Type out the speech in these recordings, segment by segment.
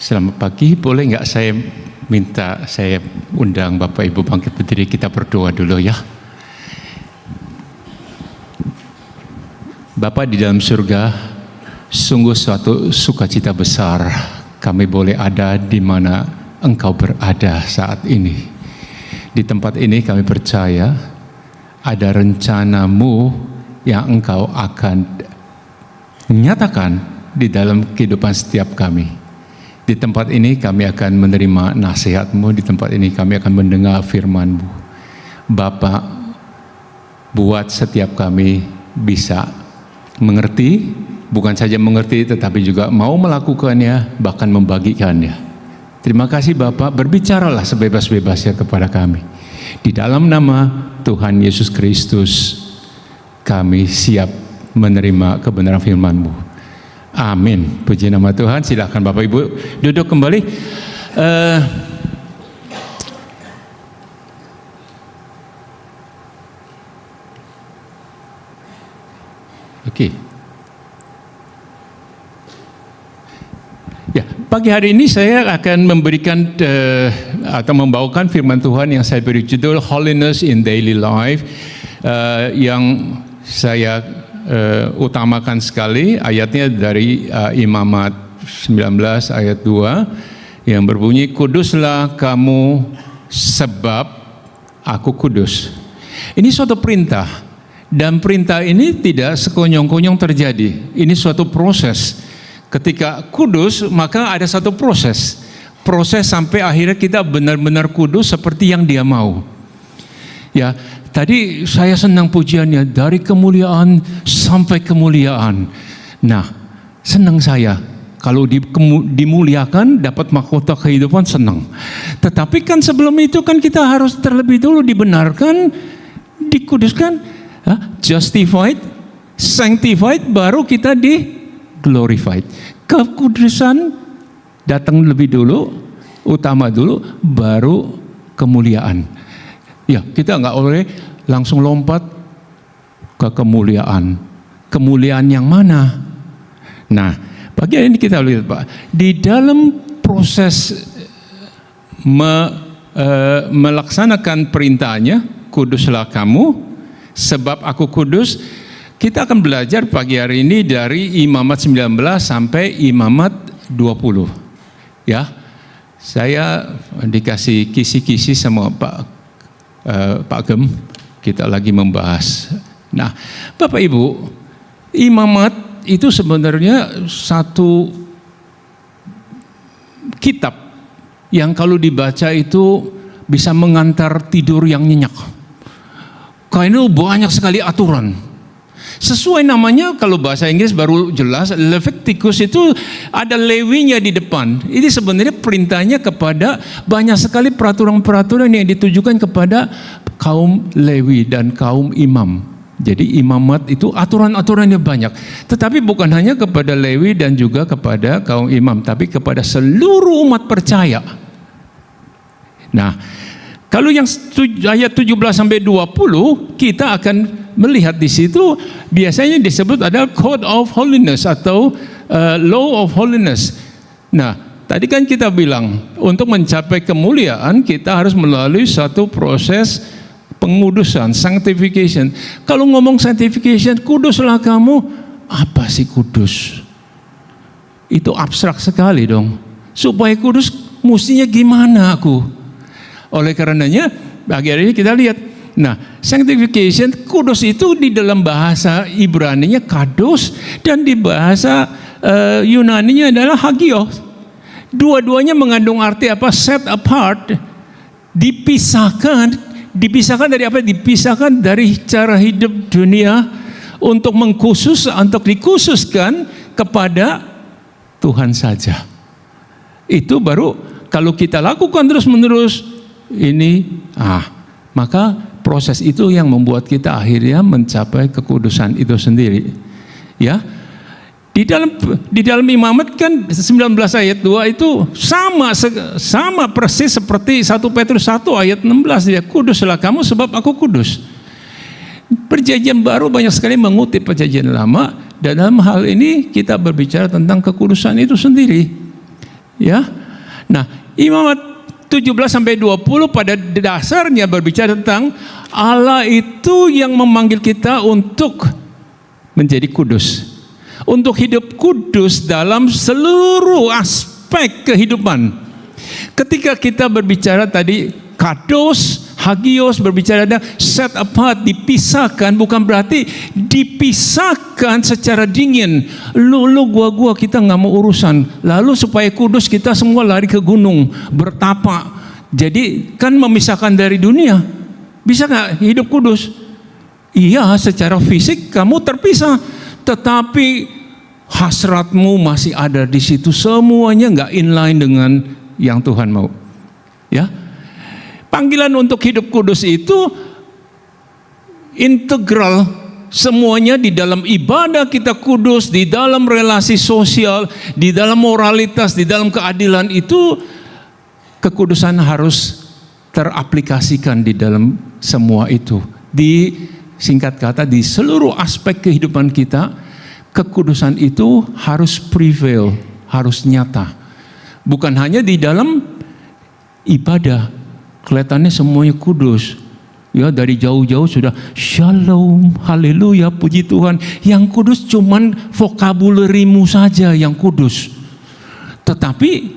Selamat pagi, boleh nggak saya undang Bapak Ibu bangkit berdiri, kita berdoa dulu ya. Bapa di dalam surga, sungguh suatu sukacita besar kami boleh ada di mana Engkau berada saat ini. Di tempat ini kami percaya ada rencana-Mu yang Engkau akan nyatakan di dalam kehidupan setiap kami. Di tempat ini kami akan menerima nasihat-Mu, di tempat ini kami akan mendengar firman-Mu. Bapa, buat setiap kami bisa mengerti, bukan saja mengerti tetapi juga mau melakukannya, bahkan membagikannya. Terima kasih Bapak, berbicaralah sebebas-bebasnya kepada kami. Di dalam nama Tuhan Yesus Kristus, kami siap menerima kebenaran firman-Mu. Amin. Puji nama Tuhan. Silakan Bapak Ibu duduk kembali. Oke. Ya, pagi hari ini saya akan memberikan atau membawakan firman Tuhan yang saya beri judul Holiness in Daily Life, yang saya utamakan sekali. Ayatnya dari Imamat 19 ayat 2 yang berbunyi, kuduslah kamu sebab aku kudus. Ini suatu perintah, dan perintah ini tidak sekonyong-konyong terjadi. Ini suatu proses. Ketika kudus maka ada satu proses sampai akhirnya kita benar-benar kudus seperti yang Dia mau. Ya, tadi saya senang pujiannya, dari kemuliaan sampai kemuliaan. Nah, senang saya kalau dimuliakan, dapat mahkota kehidupan, senang. Tetapi kan sebelum itu kan kita harus terlebih dulu dibenarkan, dikuduskan, justified, sanctified, baru kita glorified. Kekudusan datang lebih dulu, utama dulu, baru kemuliaan. Ya, kita nggak boleh langsung lompat ke kemuliaan. Kemuliaan yang mana? Nah, bagian ini kita lihat Pak. Di dalam proses melaksanakan perintahnya, kuduslah kamu, sebab aku kudus. Kita akan belajar pagi hari ini dari Imamat 19 sampai Imamat 20. Ya, saya dikasih kisi-kisi sama Pak Gem, kita lagi membahas. Nah, Bapak Ibu, Imamat itu sebenarnya satu kitab yang kalau dibaca itu bisa mengantar tidur yang nyenyak. Karena banyak sekali aturan. Sesuai namanya, kalau bahasa Inggris baru jelas, Leviticus itu ada Lewinya di depan. Ini sebenarnya perintahnya kepada banyak sekali peraturan-peraturan yang ditujukan kepada kaum Lewi dan kaum imam. Jadi imamat itu aturan-aturannya banyak. Tetapi bukan hanya kepada Lewi dan juga kepada kaum imam, tapi kepada seluruh umat percaya. Nah, kalau yang ayat 17 sampai 20 kita akan melihat di situ biasanya disebut ada Code of Holiness atau Law of Holiness. Nah, tadi kan kita bilang untuk mencapai kemuliaan kita harus melalui satu proses pengudusan, sanctification. Kalau ngomong sanctification, kuduslah kamu, apa sih kudus? Itu abstrak sekali dong. Supaya kudus mestinya gimana aku? Oleh karenanya, pagi hari ini kita lihat. Nah, sanctification, kudus itu di dalam bahasa Ibraninya kados, dan di bahasa Yunaninya adalah hagios. Dua-duanya mengandung arti apa? Set apart, dipisahkan dari apa? Dipisahkan dari cara hidup dunia untuk dikhususkan kepada Tuhan saja. Itu baru kalau kita lakukan terus-menerus ini, maka proses itu yang membuat kita akhirnya mencapai kekudusan itu sendiri. Ya. Di dalam Imamat kan 19 ayat 2 itu sama persis seperti 1 Petrus 1 ayat 16, ya, kuduslah kamu sebab aku kudus. Perjanjian baru banyak sekali mengutip perjanjian lama, dan dalam hal ini kita berbicara tentang kekudusan itu sendiri. Ya. Nah, Imamat 17-20 pada dasarnya berbicara tentang Allah itu yang memanggil kita untuk menjadi kudus. Untuk hidup kudus dalam seluruh aspek kehidupan. Ketika kita berbicara tadi kados, hagios, berbicara tentang set apart, dipisahkan, bukan berarti dipisahkan secara dingin. Lu gua kita nggak mau urusan. Lalu supaya kudus kita semua lari ke gunung bertapa. Jadi kan memisahkan dari dunia. Bisa nggak hidup kudus? Iya, secara fisik kamu terpisah, tetapi hasratmu masih ada di situ. Semuanya nggak inline dengan yang Tuhan mau. Ya. Panggilan untuk hidup kudus itu integral, semuanya di dalam ibadah kita kudus, di dalam relasi sosial, di dalam moralitas, di dalam keadilan itu kekudusan harus teraplikasikan di dalam semua itu. Di singkat kata, di seluruh aspek kehidupan kita, kekudusan itu harus prevail, harus nyata. Bukan hanya di dalam ibadah. Kelihatannya semuanya kudus. Ya, dari jauh-jauh sudah shalom, haleluya, puji Tuhan. Yang kudus cuman vocabulary-mu saja yang kudus. Tetapi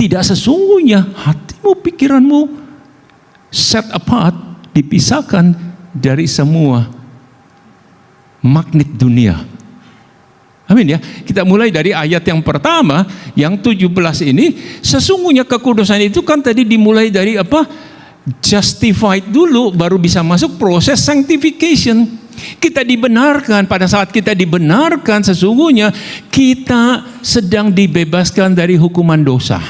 tidak sesungguhnya hatimu, pikiranmu set apart, dipisahkan dari semua magnet dunia. Amin ya. Kita mulai dari ayat yang pertama, yang 17 ini. Sesungguhnya kekudusan itu kan tadi dimulai dari apa? Justified dulu, baru bisa masuk proses sanctification. Kita dibenarkan, pada saat kita dibenarkan sesungguhnya kita sedang dibebaskan dari hukuman dosa.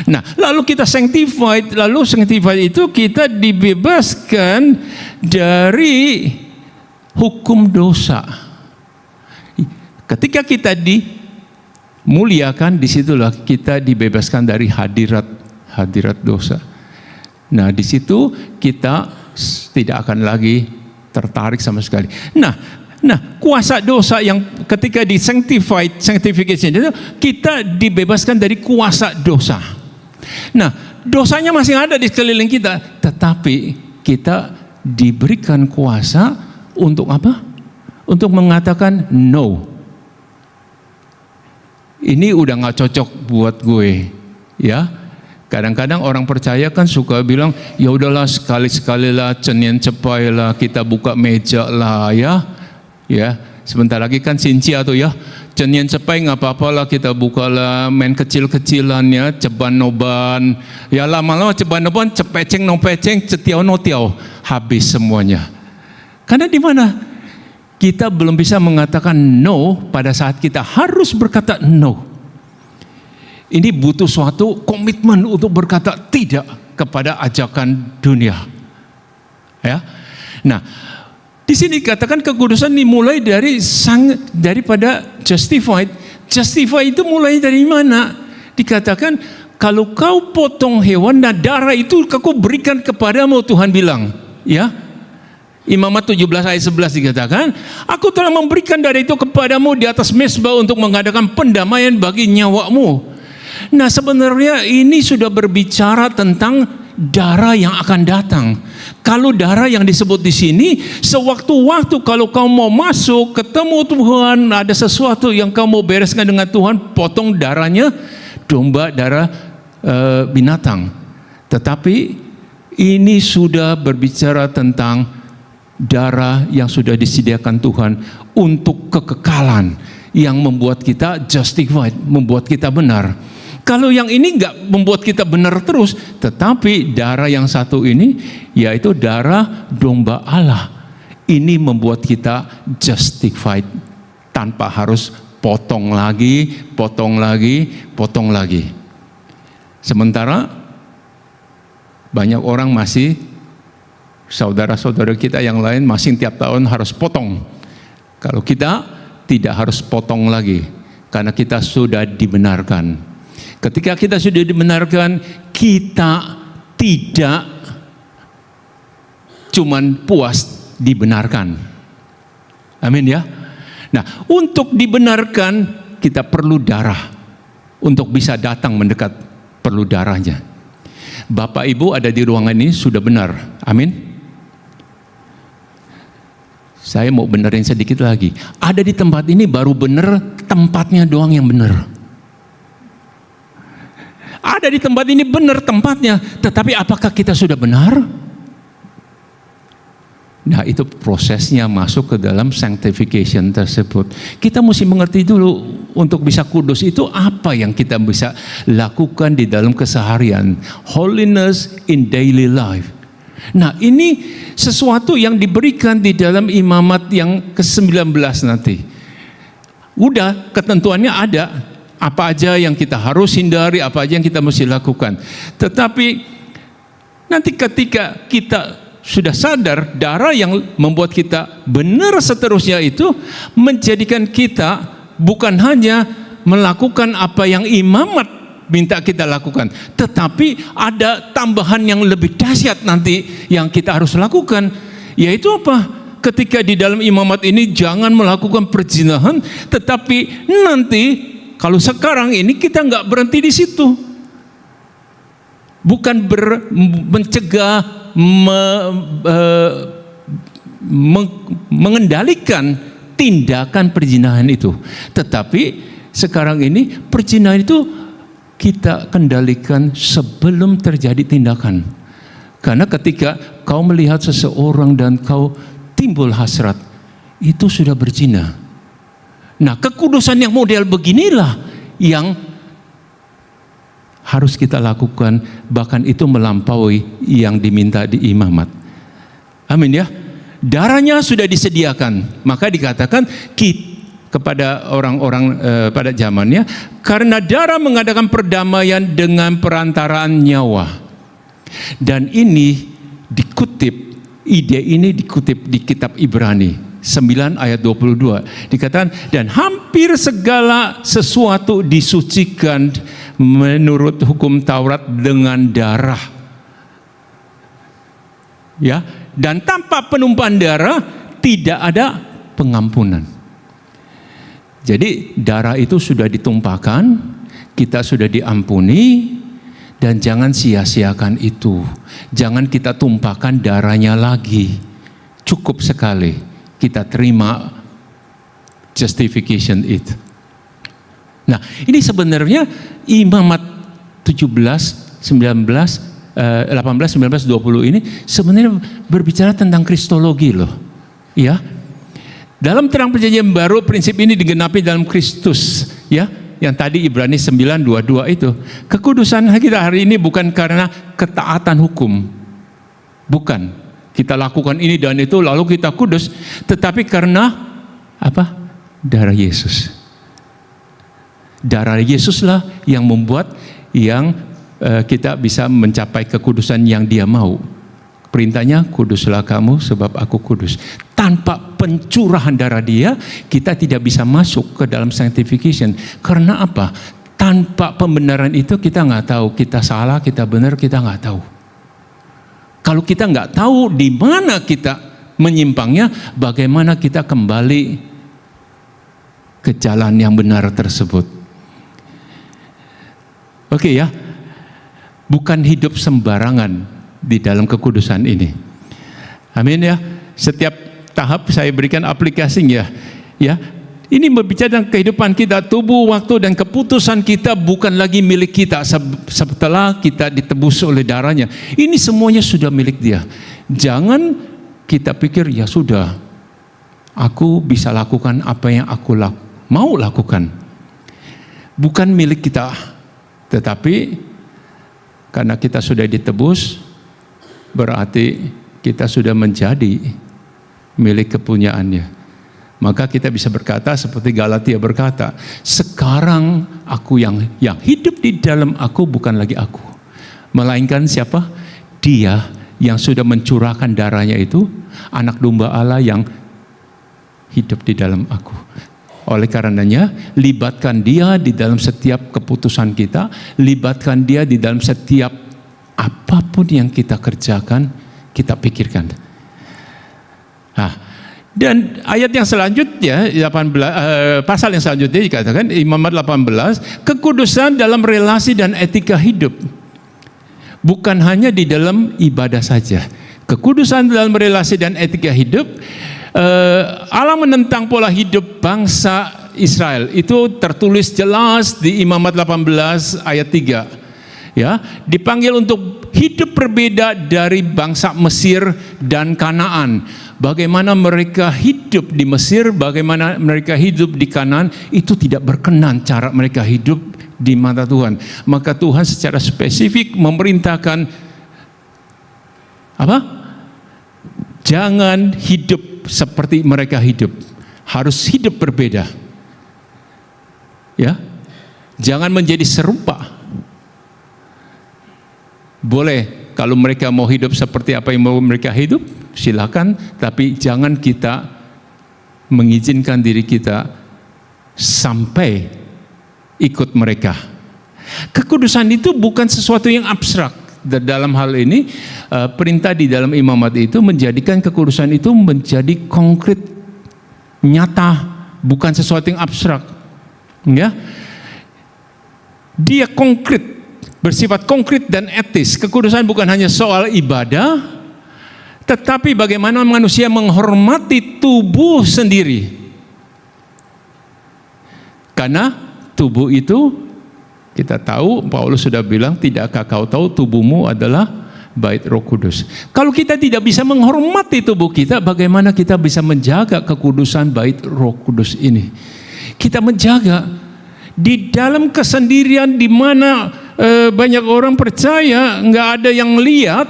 Nah, lalu kita sanctified, lalu sanctified itu kita dibebaskan dari hukum dosa. Ketika kita dimuliakan, disitulah kita dibebaskan dari hadirat dosa. Nah, di situ kita tidak akan lagi tertarik sama sekali. Nah, kuasa dosa yang ketika di sanctification itu kita dibebaskan dari kuasa dosa. Nah, dosanya masih ada di sekeliling kita, tetapi kita diberikan kuasa untuk apa? Untuk mengatakan no. Ini udah nggak cocok buat gue, ya. Kadang-kadang orang percaya kan suka bilang, ya udahlah sekali-sekali lah, cenien cepai lah, kita buka meja lah, ya. Sebentar lagi kan Sincia tuh ya, cenien cepai nggak apa-apa lah, kita buka lah, main kecil-kecilan ya, ceban noban, ya lama-lama ceban noban, cepeceng no peceng, cetiau no tiau, habis semuanya. Karena di mana? Kita belum bisa mengatakan no pada saat kita harus berkata no. Ini butuh suatu komitmen untuk berkata tidak kepada ajakan dunia. Ya. Nah, di sini dikatakan kekudusan dimulai daripada justified. Justified itu mulai dari mana? Dikatakan kalau kau potong hewan dan darah itu aku berikan kepadamu, Tuhan bilang, ya. Imamat 17 ayat 11 dikatakan, aku telah memberikan darah itu kepadamu di atas mezbah untuk mengadakan pendamaian bagi nyawamu. Nah, sebenarnya ini sudah berbicara tentang darah yang akan datang. Kalau darah yang disebut di sini, sewaktu-waktu kalau kau mau masuk, ketemu Tuhan, ada sesuatu yang kau mau bereskan dengan Tuhan, potong darahnya, domba, darah binatang. Tetapi ini sudah berbicara tentang darah yang sudah disediakan Tuhan untuk kekekalan, yang membuat kita justified, membuat kita benar. Kalau yang ini nggak membuat kita benar terus, tetapi darah yang satu ini, yaitu darah domba Allah, ini membuat kita justified tanpa harus potong lagi. Sementara banyak orang masih, saudara-saudara kita yang lain masih tiap tahun harus potong. Kalau kita tidak harus potong lagi, karena kita sudah dibenarkan. Ketika kita sudah dibenarkan, kita tidak cuman puas dibenarkan. Amin ya. Nah, untuk dibenarkan kita perlu darah. untuk bisa datang mendekat, perlu darahnya. Bapak Ibu ada di ruangan ini sudah benar, amin. Saya mau benerin sedikit lagi. Ada di tempat ini baru benar, tempatnya doang yang benar. Ada di tempat ini benar tempatnya, tetapi apakah kita sudah benar? Nah, itu prosesnya masuk ke dalam sanctification tersebut. Kita mesti mengerti dulu untuk bisa kudus itu apa yang kita bisa lakukan di dalam keseharian. Holiness in daily life. Nah, ini sesuatu yang diberikan di dalam imamat yang ke-19 nanti. Udah, ketentuannya ada. Apa aja yang kita harus hindari, apa aja yang kita mesti lakukan. Tetapi nanti ketika kita sudah sadar, darah yang membuat kita benar seterusnya itu menjadikan kita bukan hanya melakukan apa yang imamat minta kita lakukan, tetapi ada tambahan yang lebih dahsyat nanti yang kita harus lakukan, yaitu apa? Ketika di dalam imamat ini jangan melakukan perzinahan, tetapi nanti kalau sekarang ini kita nggak berhenti di situ, bukan mencegah, mengendalikan tindakan perzinahan itu, tetapi sekarang ini perzinahan itu kita kendalikan sebelum terjadi tindakan. Karena ketika kau melihat seseorang dan kau timbul hasrat, itu sudah berzina. Nah, kekudusan yang model beginilah yang harus kita lakukan, bahkan itu melampaui yang diminta di imamat. Amin ya. Darahnya sudah disediakan, maka dikatakan kepada orang-orang pada zamannya, karena darah mengadakan perdamaian dengan perantaraan nyawa. Dan ini dikutip, ide ini dikutip di kitab Ibrani 9 ayat 22, dikatakan, dan hampir segala sesuatu disucikan menurut hukum Taurat dengan darah. Ya, dan tanpa penumpahan darah tidak ada pengampunan. Jadi darah itu sudah ditumpahkan, kita sudah diampuni, dan jangan sia-siakan itu. Jangan kita tumpahkan darahnya lagi. Cukup sekali kita terima justification itu. Nah, ini sebenarnya imamat 17, 19, 18, 19, 20 ini sebenarnya berbicara tentang kristologi loh. Ya. Dalam terang perjanjian baru prinsip ini digenapi dalam Kristus, ya. Yang tadi Ibrani 9:22 itu. Kekudusan kita hari ini bukan karena ketaatan hukum. Bukan. Kita lakukan ini dan itu lalu kita kudus, tetapi karena apa? Darah Yesus. Darah Yesuslah yang membuat kita bisa mencapai kekudusan yang Dia mau. Perintahnya, kuduslah kamu sebab aku kudus. Tanpa pencurahan darah Dia, kita tidak bisa masuk ke dalam sanctification. Karena apa? Tanpa pembenaran itu kita nggak tahu kita salah, kita benar, kita nggak tahu. Kalau kita nggak tahu di mana kita menyimpangnya, bagaimana kita kembali ke jalan yang benar tersebut. Oke ya, bukan hidup sembarangan di dalam kekudusan ini. Amin ya. Setiap tahap saya berikan aplikasinya. Ya, ini berbicara tentang kehidupan kita, tubuh, waktu, dan keputusan kita bukan lagi milik kita setelah kita ditebus oleh darahnya. Ini semuanya sudah milik Dia. Jangan kita pikir, ya sudah, aku bisa lakukan apa yang aku mau lakukan. Bukan milik kita, tetapi karena kita sudah ditebus, berarti kita sudah menjadi milik kepunyaannya. Maka kita bisa berkata seperti Galatia berkata, sekarang aku yang hidup di dalam aku bukan lagi aku, melainkan siapa? Dia yang sudah mencurahkan darahnya itu, anak domba Allah yang hidup di dalam aku. Oleh karenanya, libatkan Dia di dalam setiap keputusan kita, libatkan Dia di dalam setiap apapun yang kita kerjakan, kita pikirkan. Nah, Dan ayat yang selanjutnya, pasal yang selanjutnya dikatakan, Imamat 18, kekudusan dalam relasi dan etika hidup. Bukan hanya di dalam ibadah saja. Kekudusan dalam relasi dan etika hidup, Allah menentang pola hidup bangsa Israel. Itu tertulis jelas di Imamat 18 ayat 3. Ya, dipanggil untuk hidup berbeda dari bangsa Mesir dan Kanaan. Bagaimana mereka hidup di Mesir, bagaimana mereka hidup di Kanaan, itu tidak berkenan cara mereka hidup di mata Tuhan. Maka Tuhan secara spesifik memerintahkan apa? Jangan hidup seperti mereka hidup. Harus hidup berbeda. Ya. Jangan menjadi serupa. Boleh kalau mereka mau hidup seperti apa yang mau mereka hidup, silakan, tapi jangan kita mengizinkan diri kita sampai ikut mereka. Kekudusan itu bukan sesuatu yang abstrak. Dalam hal ini, perintah di dalam imamat itu menjadikan kekudusan itu menjadi konkret, nyata, bukan sesuatu yang abstrak. Ya, dia konkret, bersifat konkret dan etis. Kekudusan bukan hanya soal ibadah, tetapi bagaimana manusia menghormati tubuh sendiri. Karena tubuh itu, kita tahu, Paulus sudah bilang, tidakkah kau tahu tubuhmu adalah bait Roh Kudus. Kalau kita tidak bisa menghormati tubuh kita, bagaimana kita bisa menjaga kekudusan bait Roh Kudus ini? Kita menjaga di dalam kesendirian di mana banyak orang percaya nggak ada yang lihat,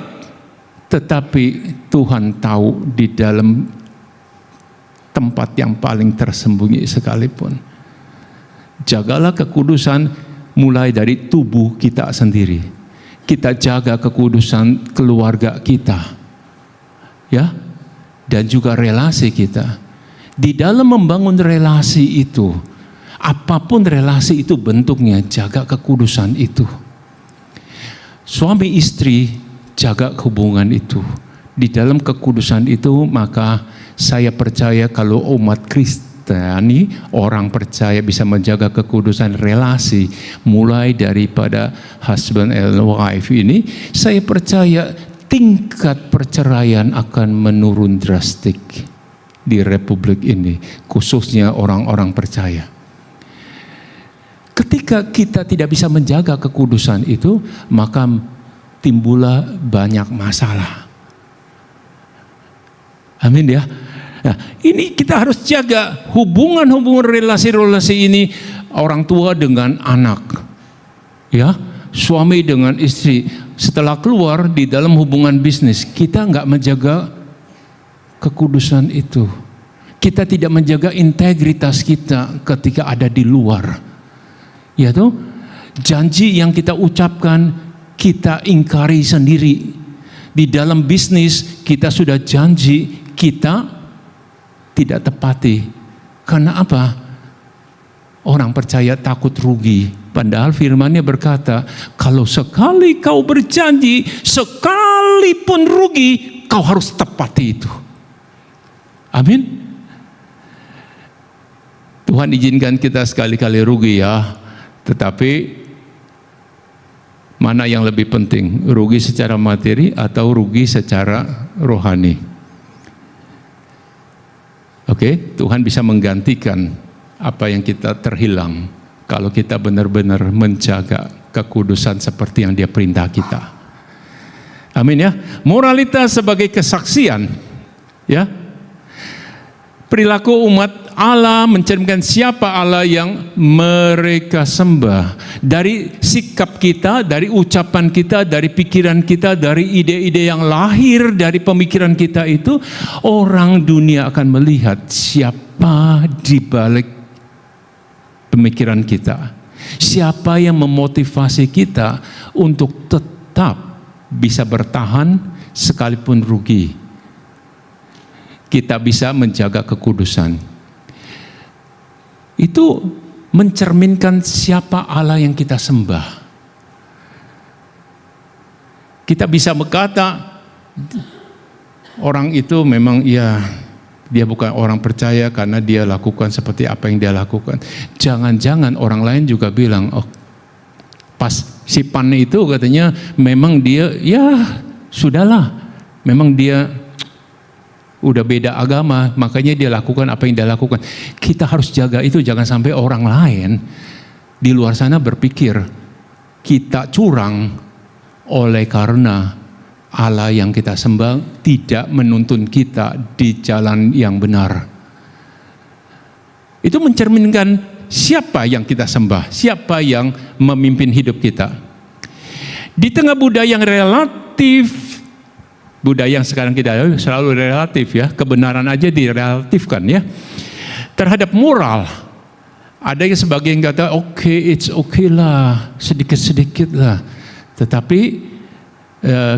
tetapi Tuhan tahu di dalam tempat yang paling tersembunyi sekalipun. Jagalah kekudusan mulai dari tubuh kita sendiri. Kita jaga kekudusan keluarga kita, ya, dan juga relasi kita. Di dalam membangun relasi itu, apapun relasi itu bentuknya, jaga kekudusan itu. Suami istri jaga hubungan itu. Di dalam kekudusan itu, maka saya percaya kalau umat Kristiani, orang percaya bisa menjaga kekudusan relasi mulai daripada husband and wife ini, saya percaya tingkat perceraian akan menurun drastik di Republik ini, khususnya orang-orang percaya. Ketika kita tidak bisa menjaga kekudusan itu, maka timbullah banyak masalah. Amin ya. Nah, ini kita harus jaga hubungan-hubungan relasi-relasi ini, orang tua dengan anak, ya, suami dengan istri. Setelah keluar di dalam hubungan bisnis, kita nggak menjaga kekudusan itu. Kita tidak menjaga integritas kita ketika ada di luar. Ya tuh, janji yang kita ucapkan kita ingkari sendiri. Di dalam bisnis kita sudah janji, kita tidak tepati. Karena apa? Orang percaya takut rugi. Padahal firman-Nya berkata, kalau sekali kau berjanji, sekalipun rugi, kau harus tepati itu. Amin. Tuhan izinkan kita sekali-kali rugi ya. Tetapi mana yang lebih penting? Rugi secara materi atau rugi secara rohani? Oke, Tuhan bisa menggantikan apa yang kita terhilang kalau kita benar-benar menjaga kekudusan seperti yang Dia perintah kita. Amin ya. Moralitas sebagai kesaksian, ya. Perilaku umat Allah mencerminkan siapa Allah yang mereka sembah. Dari sikap kita, dari ucapan kita, dari pikiran kita, dari ide-ide yang lahir dari pemikiran kita itu, orang dunia akan melihat siapa di balik pemikiran kita. Siapa yang memotivasi kita untuk tetap bisa bertahan sekalipun rugi. Kita bisa menjaga kekudusan. Itu mencerminkan siapa Allah yang kita sembah. Kita bisa berkata, orang itu memang ya Dia bukan orang percaya karena dia lakukan seperti apa yang dia lakukan. Jangan-jangan orang lain juga bilang, oh pas si Pan itu katanya memang dia, ya sudahlah, memang dia udah beda agama, makanya dia lakukan apa yang dia lakukan. Kita harus jaga itu, jangan sampai orang lain di luar sana berpikir kita curang oleh karena Allah yang kita sembah tidak menuntun kita di jalan yang benar. Itu mencerminkan siapa yang kita sembah, siapa yang memimpin hidup kita. Di tengah budaya yang relatif, budaya yang sekarang kita selalu relatif ya, kebenaran aja direlatifkan ya, terhadap moral. Ada yang sebagian kata it's okay lah, sedikit-sedikit lah. Tetapi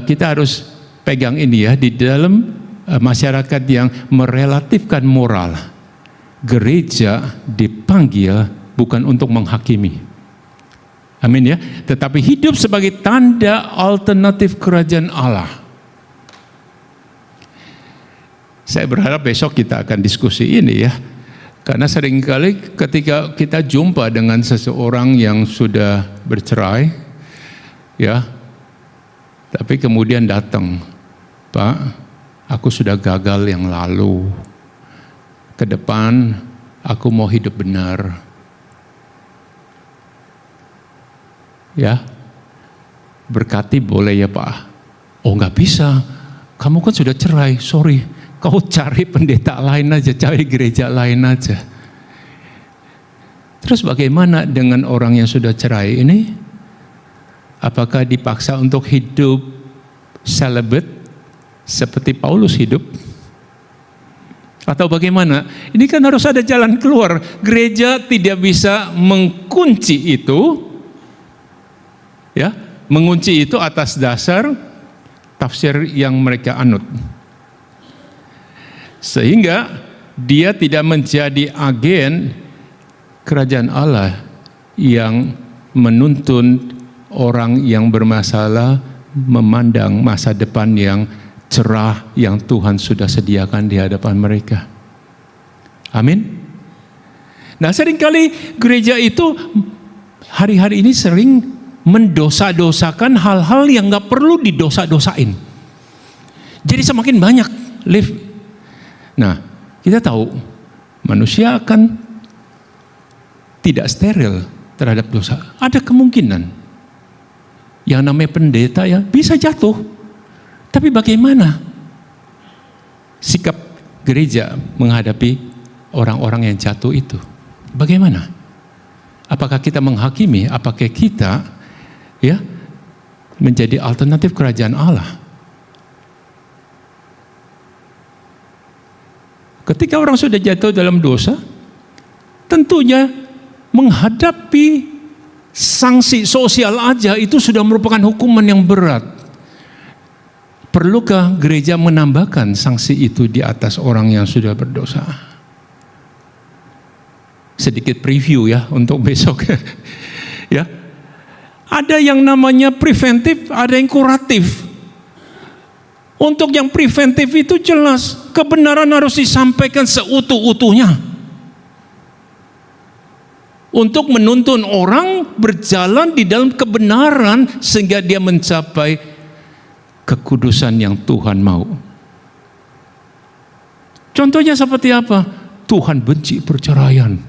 kita harus pegang ini ya, di dalam masyarakat yang merelatifkan moral. Gereja dipanggil bukan untuk menghakimi. Amin ya. Tetapi hidup sebagai tanda alternatif kerajaan Allah. Saya berharap besok kita akan diskusi ini ya. Karena seringkali ketika kita jumpa dengan seseorang yang sudah bercerai, ya, tapi kemudian datang, Pak, aku sudah gagal yang lalu, ke depan aku mau hidup benar, ya, berkati boleh ya Pak? Oh nggak bisa, kamu kan sudah cerai, sorry. Kau cari pendeta lain aja, cari gereja lain aja. Terus bagaimana dengan orang yang sudah cerai ini? Apakah dipaksa untuk hidup celibate seperti Paulus hidup? Atau bagaimana? Ini kan harus ada jalan keluar. Gereja tidak bisa mengunci itu, ya, mengunci itu atas dasar tafsir yang mereka anut. Sehingga dia tidak menjadi agen kerajaan Allah yang menuntun orang yang bermasalah memandang masa depan yang cerah yang Tuhan sudah sediakan di hadapan mereka. Amin. Nah, seringkali gereja itu hari-hari ini sering mendosa-dosakan hal-hal yang gak perlu didosa-dosain. Jadi semakin banyak live. Nah, kita tahu manusia akan tidak steril terhadap dosa. Ada kemungkinan yang namanya pendeta ya bisa jatuh. Tapi bagaimana sikap gereja menghadapi orang-orang yang jatuh itu? Bagaimana? Apakah kita menghakimi? Apakah kita ya menjadi alternatif kerajaan Allah? Ketika orang sudah jatuh dalam dosa, tentunya menghadapi sanksi sosial aja itu sudah merupakan hukuman yang berat. Perlukah gereja menambahkan sanksi itu di atas orang yang sudah berdosa? Sedikit preview ya untuk besok. Ya. Ada yang namanya preventif, ada yang kuratif. Untuk yang preventif itu jelas, kebenaran harus disampaikan seutuh-utuhnya. Untuk menuntun orang berjalan di dalam kebenaran sehingga dia mencapai kekudusan yang Tuhan mau. Contohnya seperti apa? Tuhan benci perceraian.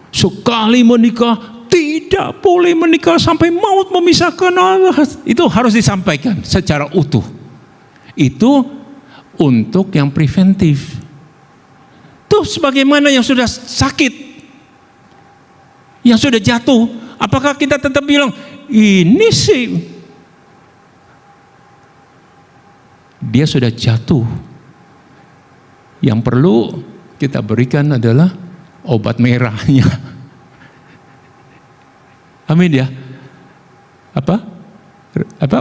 Sekali menikah tidak boleh menikah sampai maut memisahkan Allah. Itu harus disampaikan secara utuh. Itu untuk yang preventif. Tuh sebagaimana yang sudah sakit, yang sudah jatuh, apakah kita tetap bilang ini sih dia sudah jatuh, yang perlu kita berikan adalah obat merahnya. Amin ya.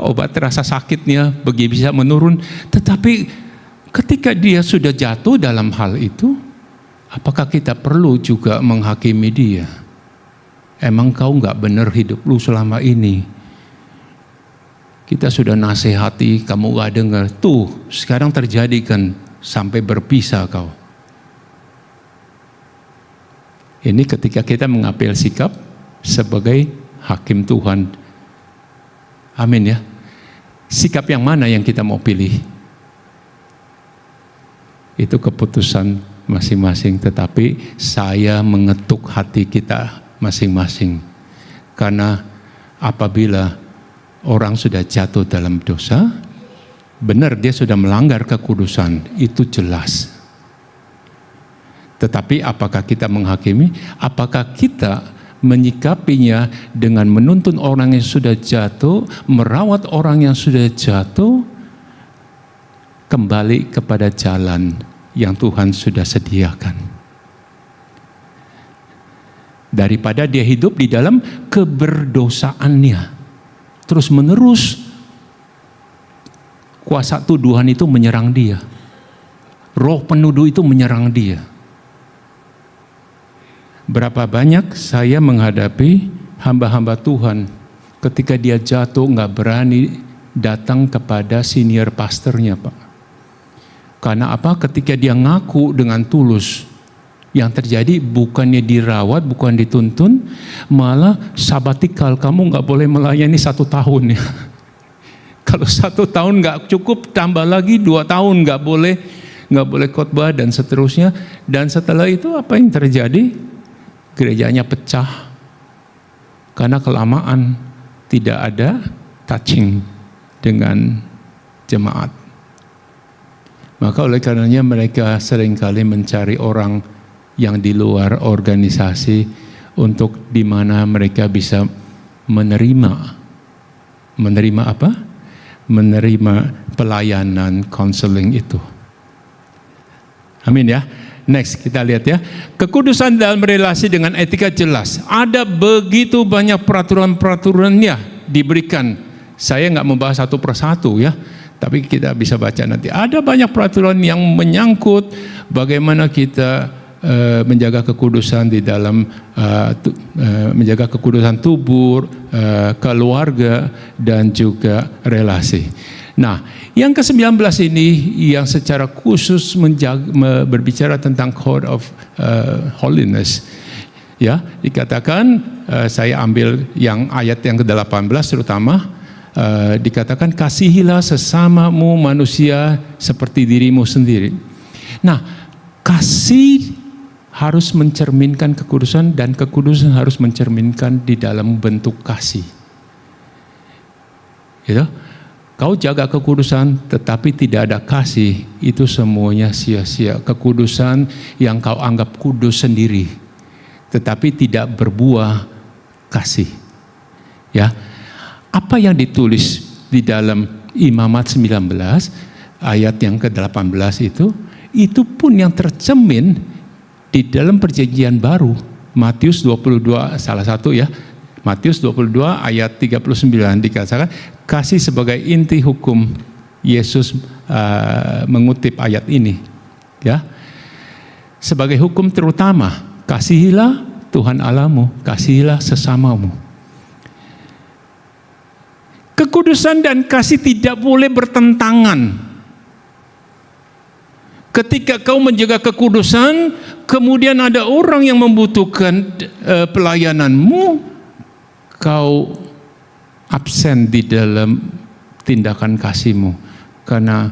Obat rasa sakitnya bisa menurun. Tetapi ketika dia sudah jatuh dalam hal itu, apakah kita perlu juga menghakimi dia? Emang kau gak benar hidup lu selama ini? Kita sudah nasihati, kamu gak dengar. Tuh, sekarang terjadi kan sampai berpisah kau. Ini ketika kita mengambil sikap sebagai hakim Tuhan. Amin ya. Sikap yang mana yang kita mau pilih? Itu keputusan masing-masing, tetapi saya mengetuk hati kita masing-masing. Karena apabila orang sudah jatuh dalam dosa, benar dia sudah melanggar kekudusan, itu jelas. Tetapi apakah kita menghakimi? Apakah kita menyikapinya dengan menuntun orang yang sudah jatuh, merawat orang yang sudah jatuh, kembali kepada jalan yang Tuhan sudah sediakan. Daripada dia hidup di dalam keberdosaannya, terus menerus kuasa tuduhan itu menyerang dia, roh penuduh itu menyerang dia. Berapa banyak saya menghadapi hamba-hamba Tuhan ketika dia jatuh nggak berani datang kepada senior pastornya, Pak. Karena apa? Ketika dia ngaku dengan tulus, yang terjadi bukannya dirawat, bukan dituntun, malah sabatikal, kamu nggak boleh melayani 1 tahun ya. Kalau 1 tahun nggak cukup, tambah lagi 2 tahun nggak boleh khotbah dan seterusnya. Dan setelah itu apa yang terjadi? Gerejanya pecah karena kelamaan tidak ada touching dengan jemaat. Maka oleh karenanya mereka seringkali mencari orang yang di luar organisasi untuk di mana mereka bisa menerima apa? Menerima pelayanan konseling itu. Amin ya. Next kita lihat ya. Kekudusan dalam relasi dengan etika jelas. Ada begitu banyak peraturan-peraturannya diberikan. Saya nggak membahas satu persatu ya. Tapi kita bisa baca nanti. Ada banyak peraturan yang menyangkut bagaimana kita menjaga kekudusan di dalam menjaga kekudusan tubuh, keluarga, dan juga relasi. Nah, yang ke-19 ini yang secara khusus berbicara tentang Code of Holiness. Ya, dikatakan saya ambil yang ayat yang ke-18 terutama. Dikatakan kasihilah sesamamu manusia seperti dirimu sendiri. Nah, kasih harus mencerminkan kekudusan dan kekudusan harus mencerminkan di dalam bentuk kasih. Gitu? Kau jaga kekudusan tetapi tidak ada kasih, itu semuanya sia-sia. Kekudusan yang kau anggap kudus sendiri tetapi tidak berbuah kasih. Ya. Apa yang ditulis di dalam Imamat 19 ayat yang ke-18 itu pun yang tercermin di dalam perjanjian baru. Matius 22 salah satu ya. Matius 22 ayat 39 dikatakan kasih sebagai inti hukum. Yesus mengutip ayat ini ya. Sebagai hukum terutama, kasihilah Tuhan Allahmu, kasihilah sesamamu. Kekudusan dan kasih tidak boleh bertentangan. Ketika kau menjaga kekudusan, kemudian ada orang yang membutuhkan pelayananmu, kau absen di dalam tindakan kasihmu. Karena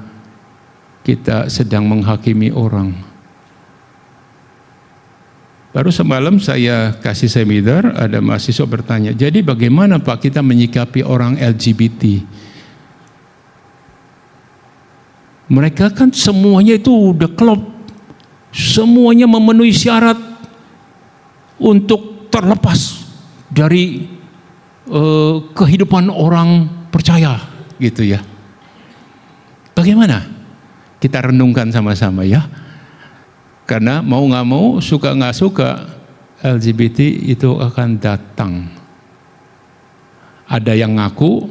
kita sedang menghakimi orang. Baru semalam saya kasih seminar, ada mahasiswa bertanya, jadi bagaimana Pak kita menyikapi orang LGBT? Mereka kan semuanya itu udah klop, semuanya memenuhi syarat untuk terlepas dari kehidupan orang percaya, gitu ya. Bagaimana? Kita renungkan sama-sama ya. Karena mau nggak mau, suka nggak suka, LGBT itu akan datang. Ada yang ngaku,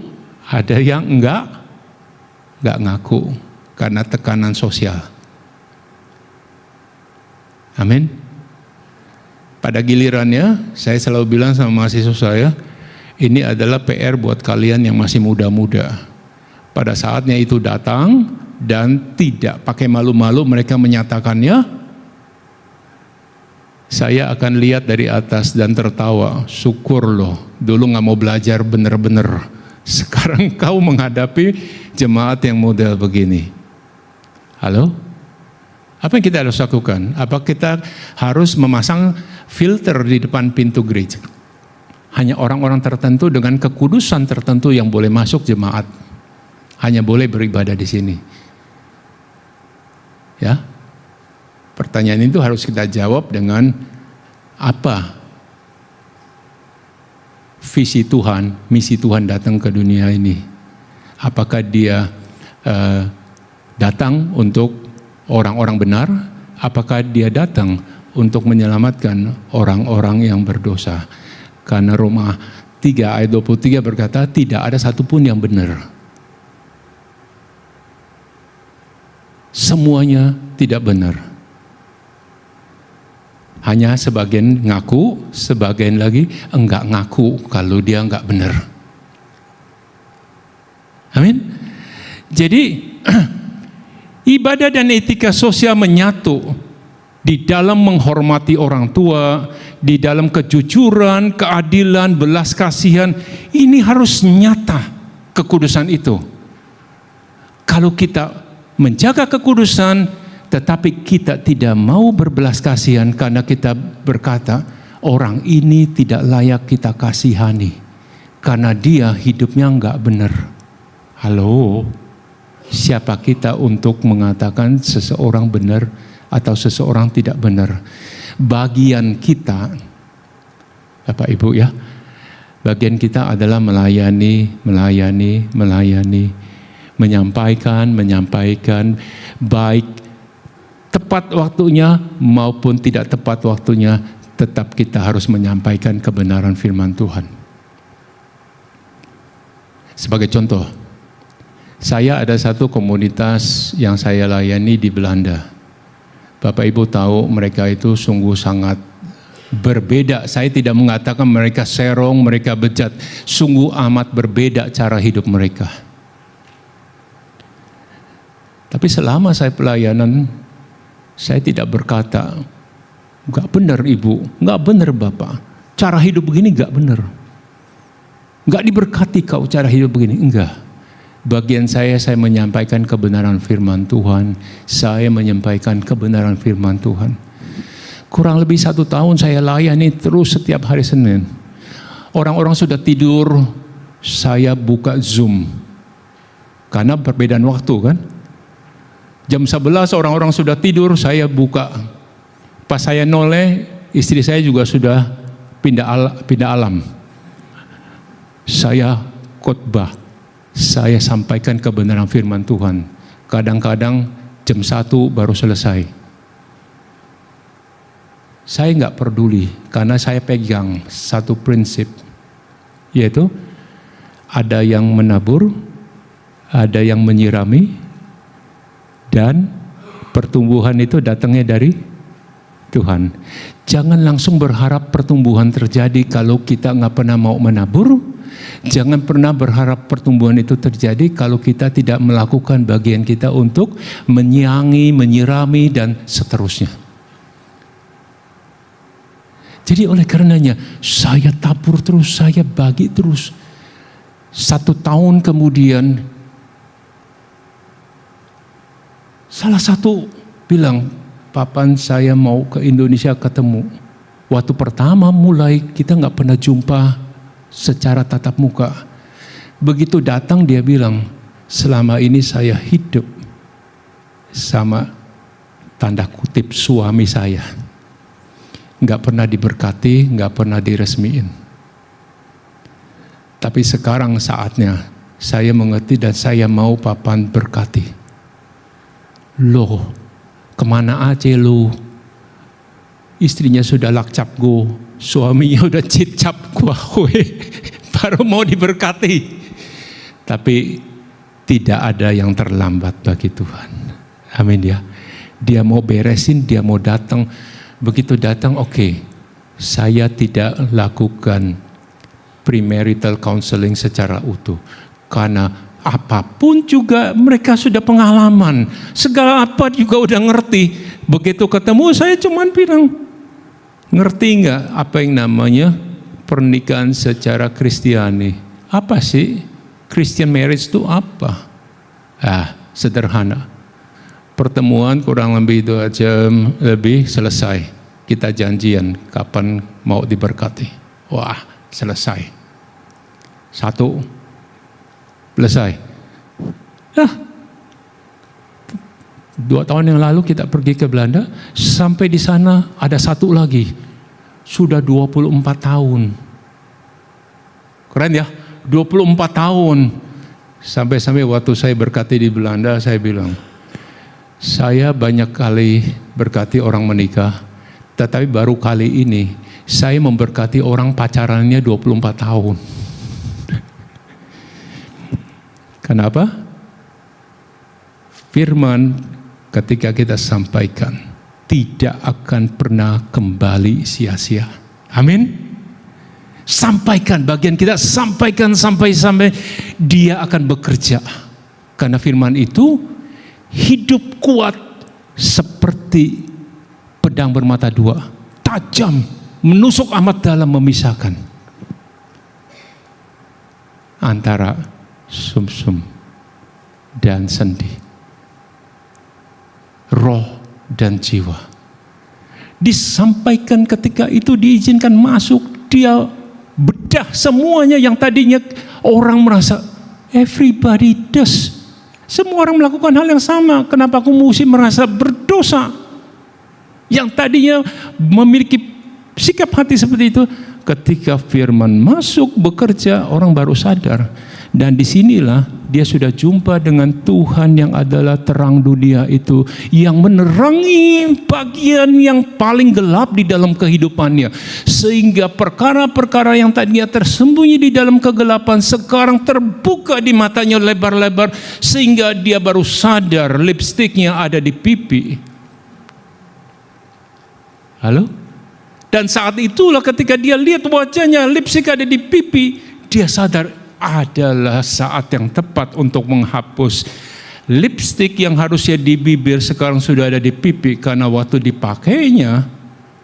ada yang nggak ngaku karena tekanan sosial. Amin. Pada gilirannya, saya selalu bilang sama mahasiswa saya, ini adalah PR buat kalian yang masih muda-muda. Pada saatnya itu datang dan tidak pakai malu-malu mereka menyatakannya. saya akan lihat dari atas dan tertawa. Syukur loh, dulu nggak mau belajar bener-bener. Sekarang kau menghadapi jemaat yang model begini. Halo? Apa yang kita harus lakukan? Apa kita harus memasang filter di depan pintu gereja? Hanya orang-orang tertentu dengan kekudusan tertentu yang boleh masuk jemaat. Hanya boleh beribadah di sini. Ya? Pertanyaan itu harus kita jawab dengan apa visi Tuhan, misi Tuhan datang ke dunia ini. Apakah dia datang untuk orang-orang benar? Apakah dia datang untuk menyelamatkan orang-orang yang berdosa? Karena Roma 3 ayat 23 berkata, tidak ada satupun yang benar. Semuanya tidak benar. Hanya sebagian ngaku, sebagian lagi enggak ngaku kalau dia enggak benar. Amin. Jadi ibadah dan etika sosial menyatu di dalam menghormati orang tua, di dalam kejujuran, keadilan, belas kasihan. Ini harus nyata kekudusan itu. Kalau kita menjaga kekudusan, tetapi kita tidak mau berbelas kasihan karena kita berkata, orang ini tidak layak kita kasihani karena dia hidupnya enggak benar. Halo, siapa kita untuk mengatakan seseorang benar atau seseorang tidak benar? Bagian kita, Bapak Ibu ya, bagian kita adalah melayani, menyampaikan, baik tepat waktunya maupun tidak tepat waktunya, tetap kita harus menyampaikan kebenaran firman Tuhan. Sebagai contoh, saya ada satu komunitas yang saya layani di Belanda. Bapak Ibu tahu mereka itu sungguh sangat berbeda. Saya tidak mengatakan mereka serong, mereka bejat. Sungguh amat berbeda cara hidup mereka. Tapi selama saya pelayanan, saya tidak berkata, enggak benar ibu, enggak benar bapak. Cara hidup begini enggak benar. Enggak diberkati kau cara hidup begini, enggak. Bagian saya menyampaikan kebenaran firman Tuhan. Saya menyampaikan kebenaran firman Tuhan. Kurang lebih 1 tahun saya layani terus setiap hari Senin. Orang-orang sudah tidur, saya buka Zoom. Karena perbedaan waktu kan. Jam 11 orang-orang sudah tidur, saya buka. Pas saya noleh, istri saya juga sudah pindah alam. Saya khotbah, saya sampaikan kebenaran firman Tuhan. Kadang-kadang jam 1 baru selesai. Saya nggak peduli, karena saya pegang satu prinsip, yaitu ada yang menabur, ada yang menyirami, dan pertumbuhan itu datangnya dari Tuhan. Jangan langsung berharap pertumbuhan terjadi kalau kita nggak pernah mau menabur. Jangan pernah berharap pertumbuhan itu terjadi kalau kita tidak melakukan bagian kita untuk menyiangi, menyirami, dan seterusnya. Jadi oleh karenanya saya tabur terus, saya bagi terus. 1 tahun kemudian salah satu bilang, Papan saya mau ke Indonesia ketemu. Waktu pertama mulai kita nggak pernah jumpa secara tatap muka. Begitu datang dia bilang, selama ini saya hidup sama tanda kutip suami saya. Nggak pernah diberkati, nggak pernah diresmiin. Tapi sekarang saatnya saya mengerti dan saya mau Papan berkati. Loh, kemana aja lu? Istrinya sudah lakcap go, suaminya udah cicap gua, baru mau diberkati. Tapi tidak ada yang terlambat bagi Tuhan. Amin ya. Dia mau beresin, dia mau datang. Begitu datang, oke, saya tidak lakukan premarital counseling secara utuh. Karena apapun juga mereka sudah pengalaman. Segala apa juga udah ngerti. Begitu ketemu saya cuman bilang, Ngerti nggak apa yang namanya pernikahan secara Kristiani? Apa sih Christian marriage itu apa? Sederhana. Pertemuan kurang lebih 2 jam lebih selesai. Kita janjian kapan mau diberkati. Wah, selesai. 1 selesai. 2 tahun yang lalu kita pergi ke Belanda, sampai di sana ada 1 lagi. Sudah 24 tahun. Keren ya? 24 tahun. Sampai waktu saya berkati di Belanda, saya bilang, saya banyak kali berkati orang menikah, tetapi baru kali ini saya memberkati orang pacarannya 24 tahun. Kenapa? Firman ketika kita sampaikan tidak akan pernah kembali sia-sia. Amin. Sampaikan, bagian kita sampaikan sampai dia akan bekerja. Karena firman itu hidup kuat seperti pedang bermata 2, tajam, menusuk amat dalam, memisahkan antara sumsum dan sendi, roh dan jiwa. Disampaikan ketika itu diizinkan masuk, dia bedah semuanya yang tadinya orang merasa everybody does. Semua orang melakukan hal yang sama. Kenapa aku mesti merasa berdosa? Yang tadinya memiliki sikap hati seperti itu, ketika firman masuk bekerja, orang baru sadar. Dan disinilah dia sudah jumpa dengan Tuhan yang adalah terang dunia itu, yang menerangi bagian yang paling gelap di dalam kehidupannya, sehingga perkara-perkara yang tadinya tersembunyi di dalam kegelapan sekarang terbuka di matanya lebar-lebar, sehingga dia baru sadar lipstiknya ada di pipi. Halo? Dan saat itulah ketika dia lihat wajahnya lipstik ada di pipi, dia sadar adalah saat yang tepat untuk menghapus lipstik yang harusnya di bibir, sekarang sudah ada di pipi, karena waktu dipakainya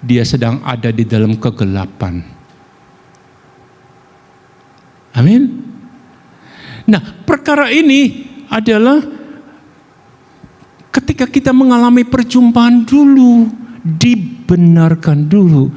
dia sedang ada di dalam kegelapan. Amin. Nah, perkara ini adalah ketika kita mengalami perjumpaan dulu, dibenarkan dulu.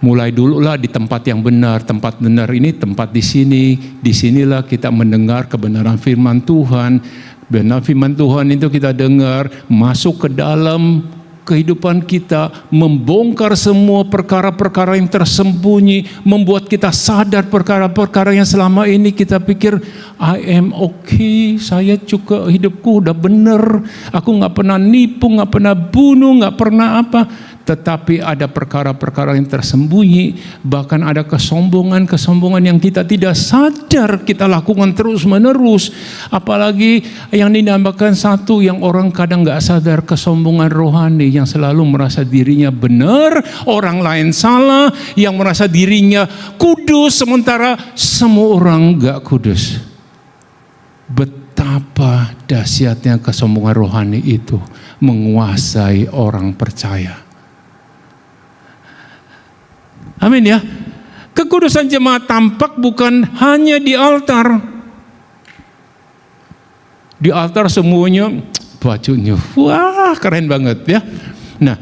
Mulai dululah di tempat yang benar. Tempat benar ini tempat di sini. Disinilah kita mendengar kebenaran firman Tuhan. Benar firman Tuhan itu kita dengar masuk ke dalam kehidupan kita, membongkar semua perkara-perkara yang tersembunyi, membuat kita sadar perkara-perkara yang selama ini kita pikir I am okay, saya juga hidupku udah benar, aku nggak pernah nipu, nggak pernah bunuh, nggak pernah apa. Tetapi ada perkara-perkara yang tersembunyi, bahkan ada kesombongan yang kita tidak sadar kita lakukan terus-menerus. Apalagi yang dinamakan satu yang orang kadang nggak sadar, kesombongan rohani, yang selalu merasa dirinya benar, orang lain salah, yang merasa dirinya kudus sementara semua orang nggak kudus. Betapa dahsyatnya kesombongan rohani itu menguasai orang percaya. Amin ya. Kekudusan jemaat tampak bukan hanya di altar. Di altar semuanya bajunya, wah keren banget ya. Nah,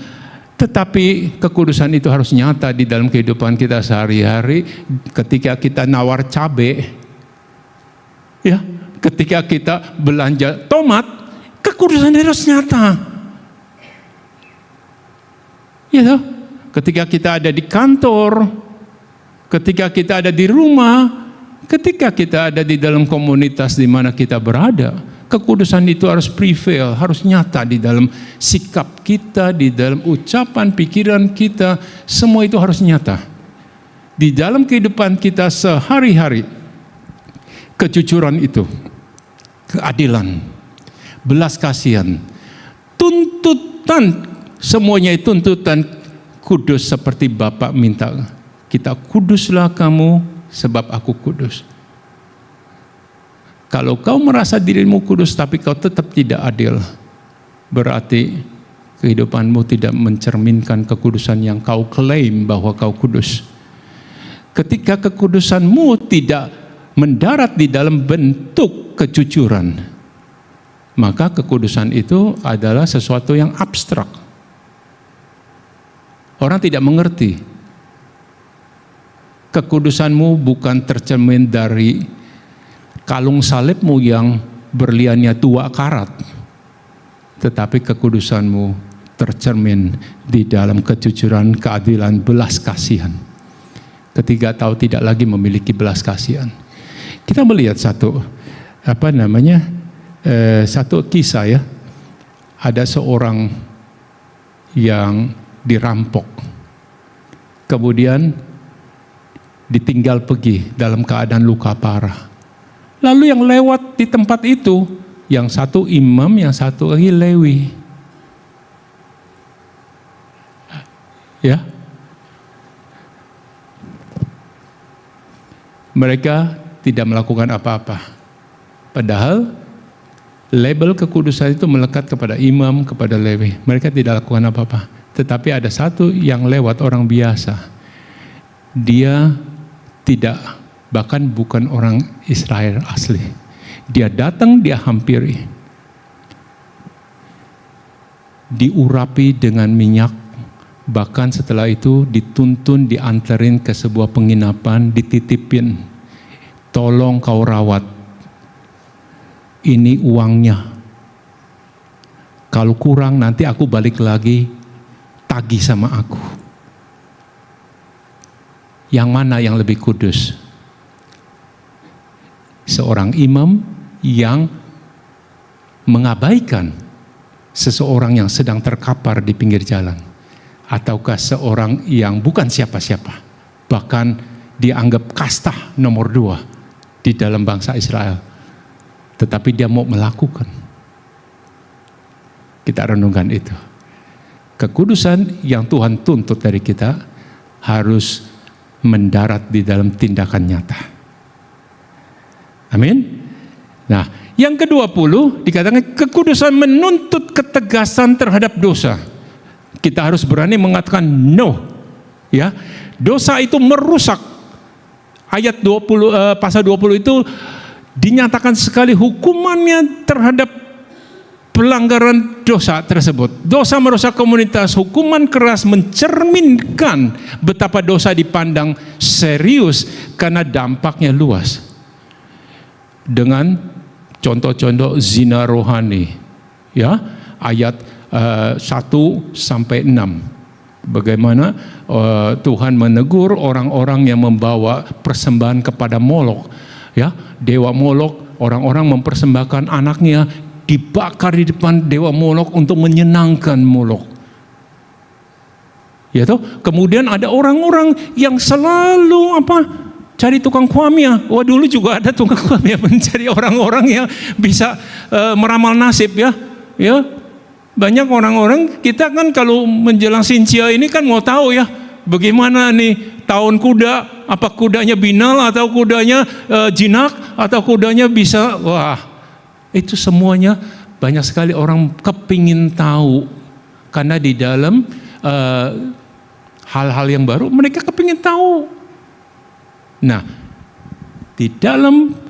tetapi kekudusan itu harus nyata di dalam kehidupan kita sehari-hari. Ketika kita nawar cabai, ya, ketika kita belanja tomat, kekudusan harus nyata. Ya toh? Ketika kita ada di kantor, ketika kita ada di rumah, ketika kita ada di dalam komunitas di mana kita berada, kekudusan itu harus prevail, harus nyata di dalam sikap kita, di dalam ucapan, pikiran kita, semua itu harus nyata. Di dalam kehidupan kita sehari-hari, kejujuran itu, keadilan, belas kasihan, tuntutan, semuanya itu tuntutan kudus seperti Bapa minta kita, kuduslah kamu sebab aku kudus. Kalau kau merasa dirimu kudus tapi kau tetap tidak adil, berarti kehidupanmu tidak mencerminkan kekudusan yang kau klaim bahwa kau kudus. Ketika kekudusanmu tidak mendarat di dalam bentuk kejujuran, maka kekudusan itu adalah sesuatu yang abstrak. Orang tidak mengerti. Kekudusanmu bukan tercermin dari kalung salibmu yang berliannya 2 karat, tetapi kekudusanmu tercermin di dalam kejujuran, keadilan, belas kasihan. Ketika kau tidak lagi memiliki belas kasihan. Kita melihat satu kisah ya. Ada seorang yang dirampok, kemudian ditinggal pergi dalam keadaan luka parah. Lalu yang lewat di tempat itu, yang satu imam, yang satu lagi Lewi. Ya. Mereka tidak melakukan apa-apa. Padahal label kekudusan itu melekat kepada imam, kepada Lewi. Mereka tidak lakukan apa-apa. Tetapi ada satu yang lewat, orang biasa. Dia tidak, bahkan bukan orang Israel asli. Dia datang, dia hampiri. Diurapi dengan minyak. Bahkan setelah itu dituntun, dianterin ke sebuah penginapan, dititipin. Tolong kau rawat. Ini uangnya. Kalau kurang nanti aku balik lagi, tagih sama aku. Yang mana yang lebih kudus? Seorang imam yang mengabaikan seseorang yang sedang terkapar di pinggir jalan, ataukah seorang yang bukan siapa-siapa, bahkan dianggap kasta nomor 2 di dalam bangsa Israel, tetapi dia mau melakukan. Kita renungkan itu. Kekudusan yang Tuhan tuntut dari kita harus mendarat di dalam tindakan nyata. Amin. Nah, yang ke-20 dikatakan kekudusan menuntut ketegasan terhadap dosa. Kita harus berani mengatakan no. Ya, dosa itu merusak. Ayat 20 pasal 20 itu dinyatakan sekali hukumannya terhadap pelanggaran dosa tersebut. Dosa merusak komunitas, hukuman keras mencerminkan betapa dosa dipandang serius karena dampaknya luas. Dengan contoh-contoh zina rohani, ya, ayat 1 sampai 6. Bagaimana Tuhan menegur orang-orang yang membawa persembahan kepada Molok, ya, dewa Molok. Orang-orang mempersembahkan anaknya dibakar di depan dewa Molok untuk menyenangkan Molok. Ya toh, kemudian ada orang-orang yang selalu cari tukang kuamia. Wah, dulu juga ada tukang kuamia mencari orang-orang yang bisa meramal nasib, ya. Ya. Banyak orang-orang kita kan kalau menjelang Sincia ini kan mau tahu ya bagaimana nih tahun kuda, apa kudanya binal atau kudanya jinak atau kudanya bisa, wah itu semuanya banyak sekali orang kepingin tahu karena di dalam hal-hal yang baru mereka kepingin tahu. Nah, di dalam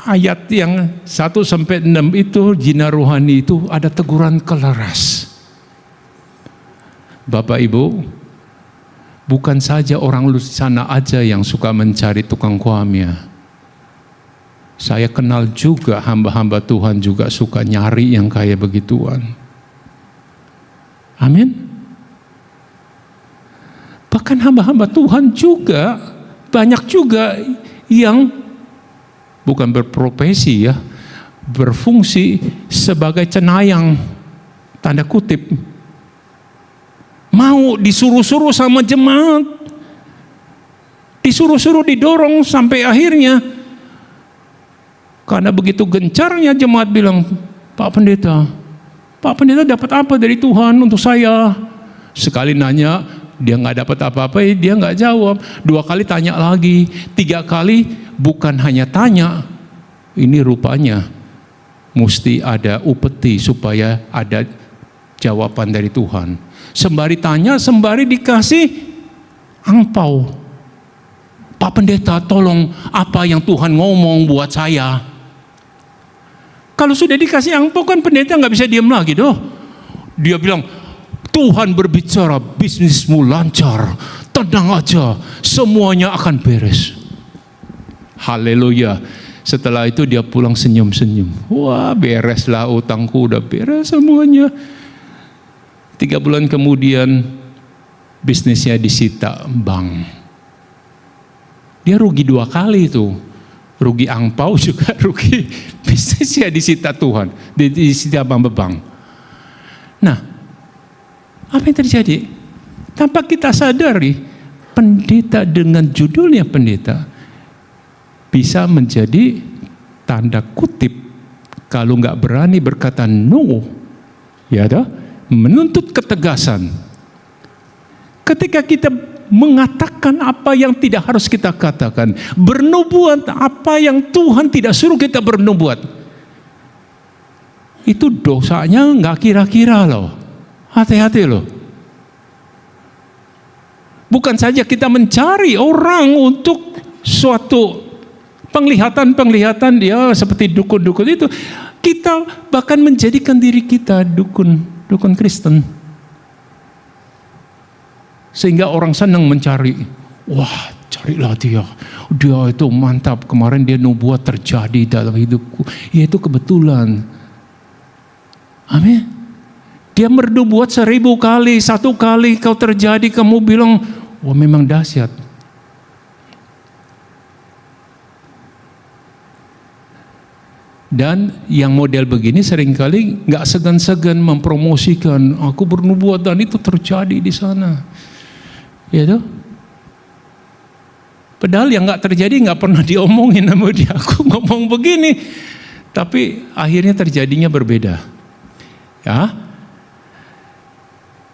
ayat yang 1 sampai 6 itu, zina rohani itu ada teguran keras. Bapak Ibu, bukan saja orang di sana aja yang suka mencari tukang kuamia. Saya kenal juga hamba-hamba Tuhan juga suka nyari yang kayak begituan. Amin. Bahkan hamba-hamba Tuhan juga banyak juga yang bukan berprofesi, ya, berfungsi sebagai cenayang, tanda kutip, mau disuruh-suruh sama jemaat, disuruh-suruh didorong sampai akhirnya karena begitu gencarnya jemaat bilang, Pak Pendeta dapat apa dari Tuhan untuk saya? Sekali nanya dia nggak dapat apa-apa, dia nggak jawab. 2 kali tanya lagi, 3 kali. Bukan hanya tanya, ini rupanya mesti ada upeti supaya ada jawaban dari Tuhan. Sembari tanya, sembari dikasih angpau. Pak Pendeta, tolong, apa yang Tuhan ngomong buat saya? Kalau sudah dikasih angpau kan pendeta nggak bisa diam lagi doh. Dia bilang, Tuhan berbicara, bisnismu lancar, tenang aja, semuanya akan beres. Haleluya. Setelah itu dia pulang senyum-senyum. Wah, bereslah utangku, udah beres semuanya. 3 bulan kemudian bisnisnya disita bank. Dia rugi 2 kali itu. Rugi angpau juga rugi bisnisnya disita Tuhan, disita bank. Nah, apa yang terjadi? Tanpa kita sadari, pendeta dengan judulnya pendeta bisa menjadi tanda kutip kalau nggak berani berkata no, ya toh, menuntut ketegasan. Ketika kita mengatakan apa yang tidak harus kita katakan, bernubuat apa yang Tuhan tidak suruh kita bernubuat, itu dosanya nggak kira-kira loh. Hati-hati loh. Bukan saja kita mencari orang untuk suatu penglihatan dia seperti dukun-dukun itu, kita bahkan menjadikan diri kita dukun Kristen. Sehingga orang senang mencari, wah carilah dia itu mantap, kemarin dia nubuat terjadi dalam hidupku, ya itu kebetulan. Amin. Dia bernubuat 1000 kali, 1 kali kau terjadi, kamu bilang, wah memang dahsyat. Dan yang model begini seringkali nggak segan-segan mempromosikan, aku bernubuat dan itu terjadi di sana. Ya toh? Padahal yang nggak terjadi nggak pernah diomongin sama dia. Aku ngomong begini, tapi akhirnya terjadinya berbeda. Ya,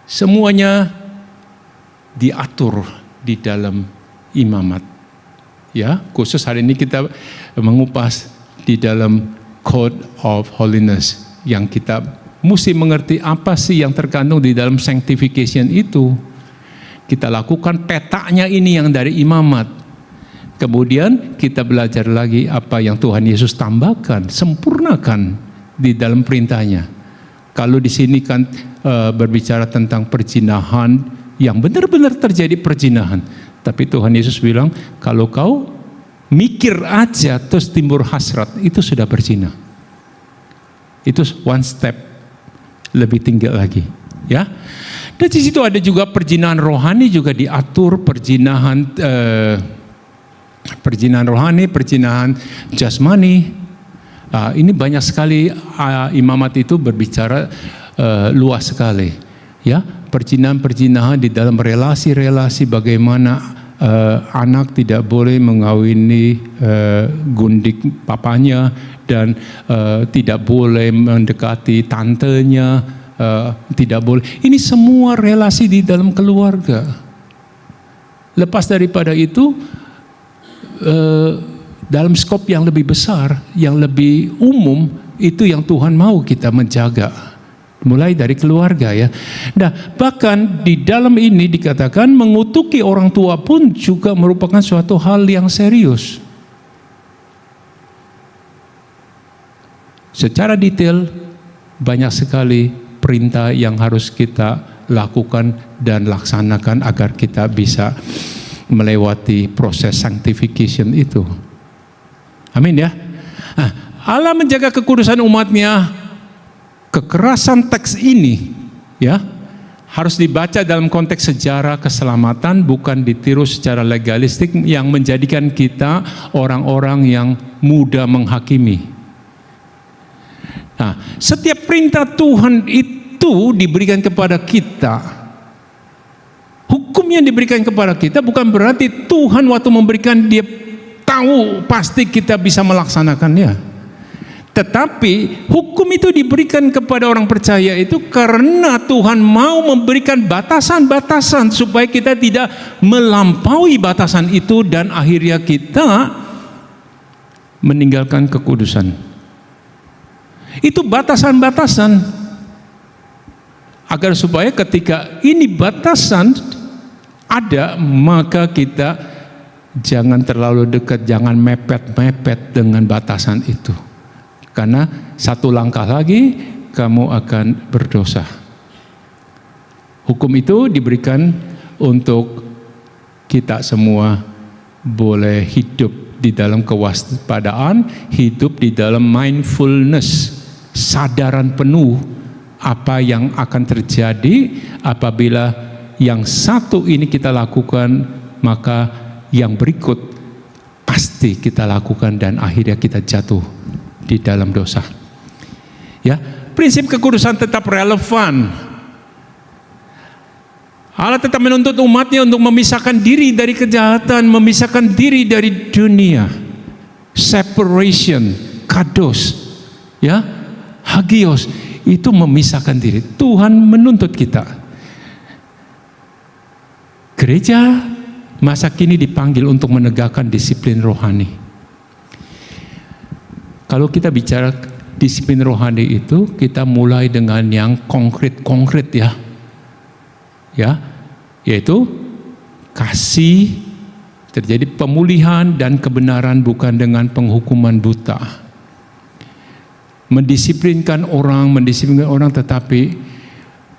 semuanya diatur di dalam imamat. Ya, khusus hari ini kita mengupas di dalam Code of Holiness, yang kita mesti mengerti apa sih yang terkandung di dalam sanctification itu. Kita lakukan petanya ini yang dari imamat. Kemudian kita belajar lagi apa yang Tuhan Yesus tambahkan, sempurnakan di dalam perintahnya. Kalau di sini kan berbicara tentang perzinahan, yang benar-benar terjadi perzinahan. Tapi Tuhan Yesus bilang, kalau kau mikir aja terus timbul hasrat, itu sudah berzina. Itu one step lebih tinggi lagi, ya. Dan di situ ada juga perzinahan rohani juga diatur, perzinahan rohani, perzinahan jasmani. Ini banyak sekali imamat itu berbicara luas sekali, ya. Perzinahan di dalam relasi-relasi, bagaimana anak tidak boleh mengawini gundik papanya dan tidak boleh mendekati tantenya, tidak boleh. Ini semua relasi di dalam keluarga. Lepas daripada itu, dalam skop yang lebih besar, yang lebih umum, itu yang Tuhan mau kita menjaga. Mulai dari keluarga, ya. Nah, bahkan di dalam ini dikatakan mengutuki orang tua pun juga merupakan suatu hal yang serius. Secara detail banyak sekali perintah yang harus kita lakukan dan laksanakan agar kita bisa melewati proses sanctification itu. Amin, ya. Nah, Allah menjaga kekudusan umatnya. Kekerasan teks ini, ya, harus dibaca dalam konteks sejarah keselamatan, bukan ditiru secara legalistik yang menjadikan kita orang-orang yang mudah menghakimi. Nah, setiap perintah Tuhan itu diberikan kepada kita. Hukum yang diberikan kepada kita bukan berarti Tuhan waktu memberikan dia tahu pasti kita bisa melaksanakannya. Tetapi hukum itu diberikan kepada orang percaya itu karena Tuhan mau memberikan batasan-batasan supaya kita tidak melampaui batasan itu dan akhirnya kita meninggalkan kekudusan. Itu batasan-batasan. agar supaya ketika ini batasan ada, maka kita jangan terlalu dekat, jangan mepet-mepet dengan batasan itu. Karena satu langkah lagi kamu akan berdosa. Hukum itu diberikan untuk kita semua boleh hidup di dalam kewaspadaan, hidup di dalam mindfulness, sadaran penuh apa yang akan terjadi apabila yang satu ini kita lakukan, maka yang berikut pasti kita lakukan dan akhirnya kita jatuh di dalam dosa. Ya, prinsip kekudusan tetap relevan. Allah tetap menuntut umatnya untuk memisahkan diri dari kejahatan, memisahkan diri dari dunia. Separation, kados, ya, hagios, itu memisahkan diri. Tuhan menuntut kita. Gereja masa kini dipanggil untuk menegakkan disiplin rohani. Kalau kita bicara disiplin rohani itu, kita mulai dengan yang konkret ya. Ya, yaitu kasih, terjadi pemulihan dan kebenaran bukan dengan penghukuman buta. Mendisiplinkan orang tetapi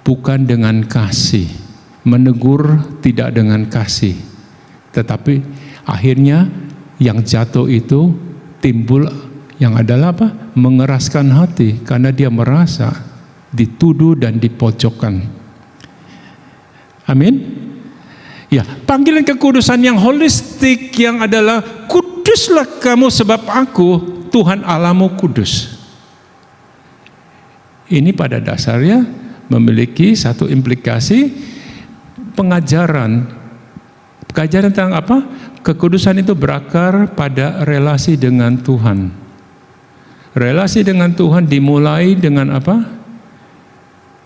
bukan dengan kasih. Menegur tidak dengan kasih. Tetapi akhirnya yang jatuh itu timbul yang adalah apa? Mengeraskan hati karena dia merasa dituduh dan dipojokkan. Amin. Ya, panggilan kekudusan yang holistik yang adalah kuduslah kamu sebab aku Tuhan Allahmu kudus. Ini pada dasarnya memiliki satu implikasi pengajaran tentang apa? Kekudusan itu berakar pada relasi dengan Tuhan. Relasi dengan Tuhan dimulai dengan apa?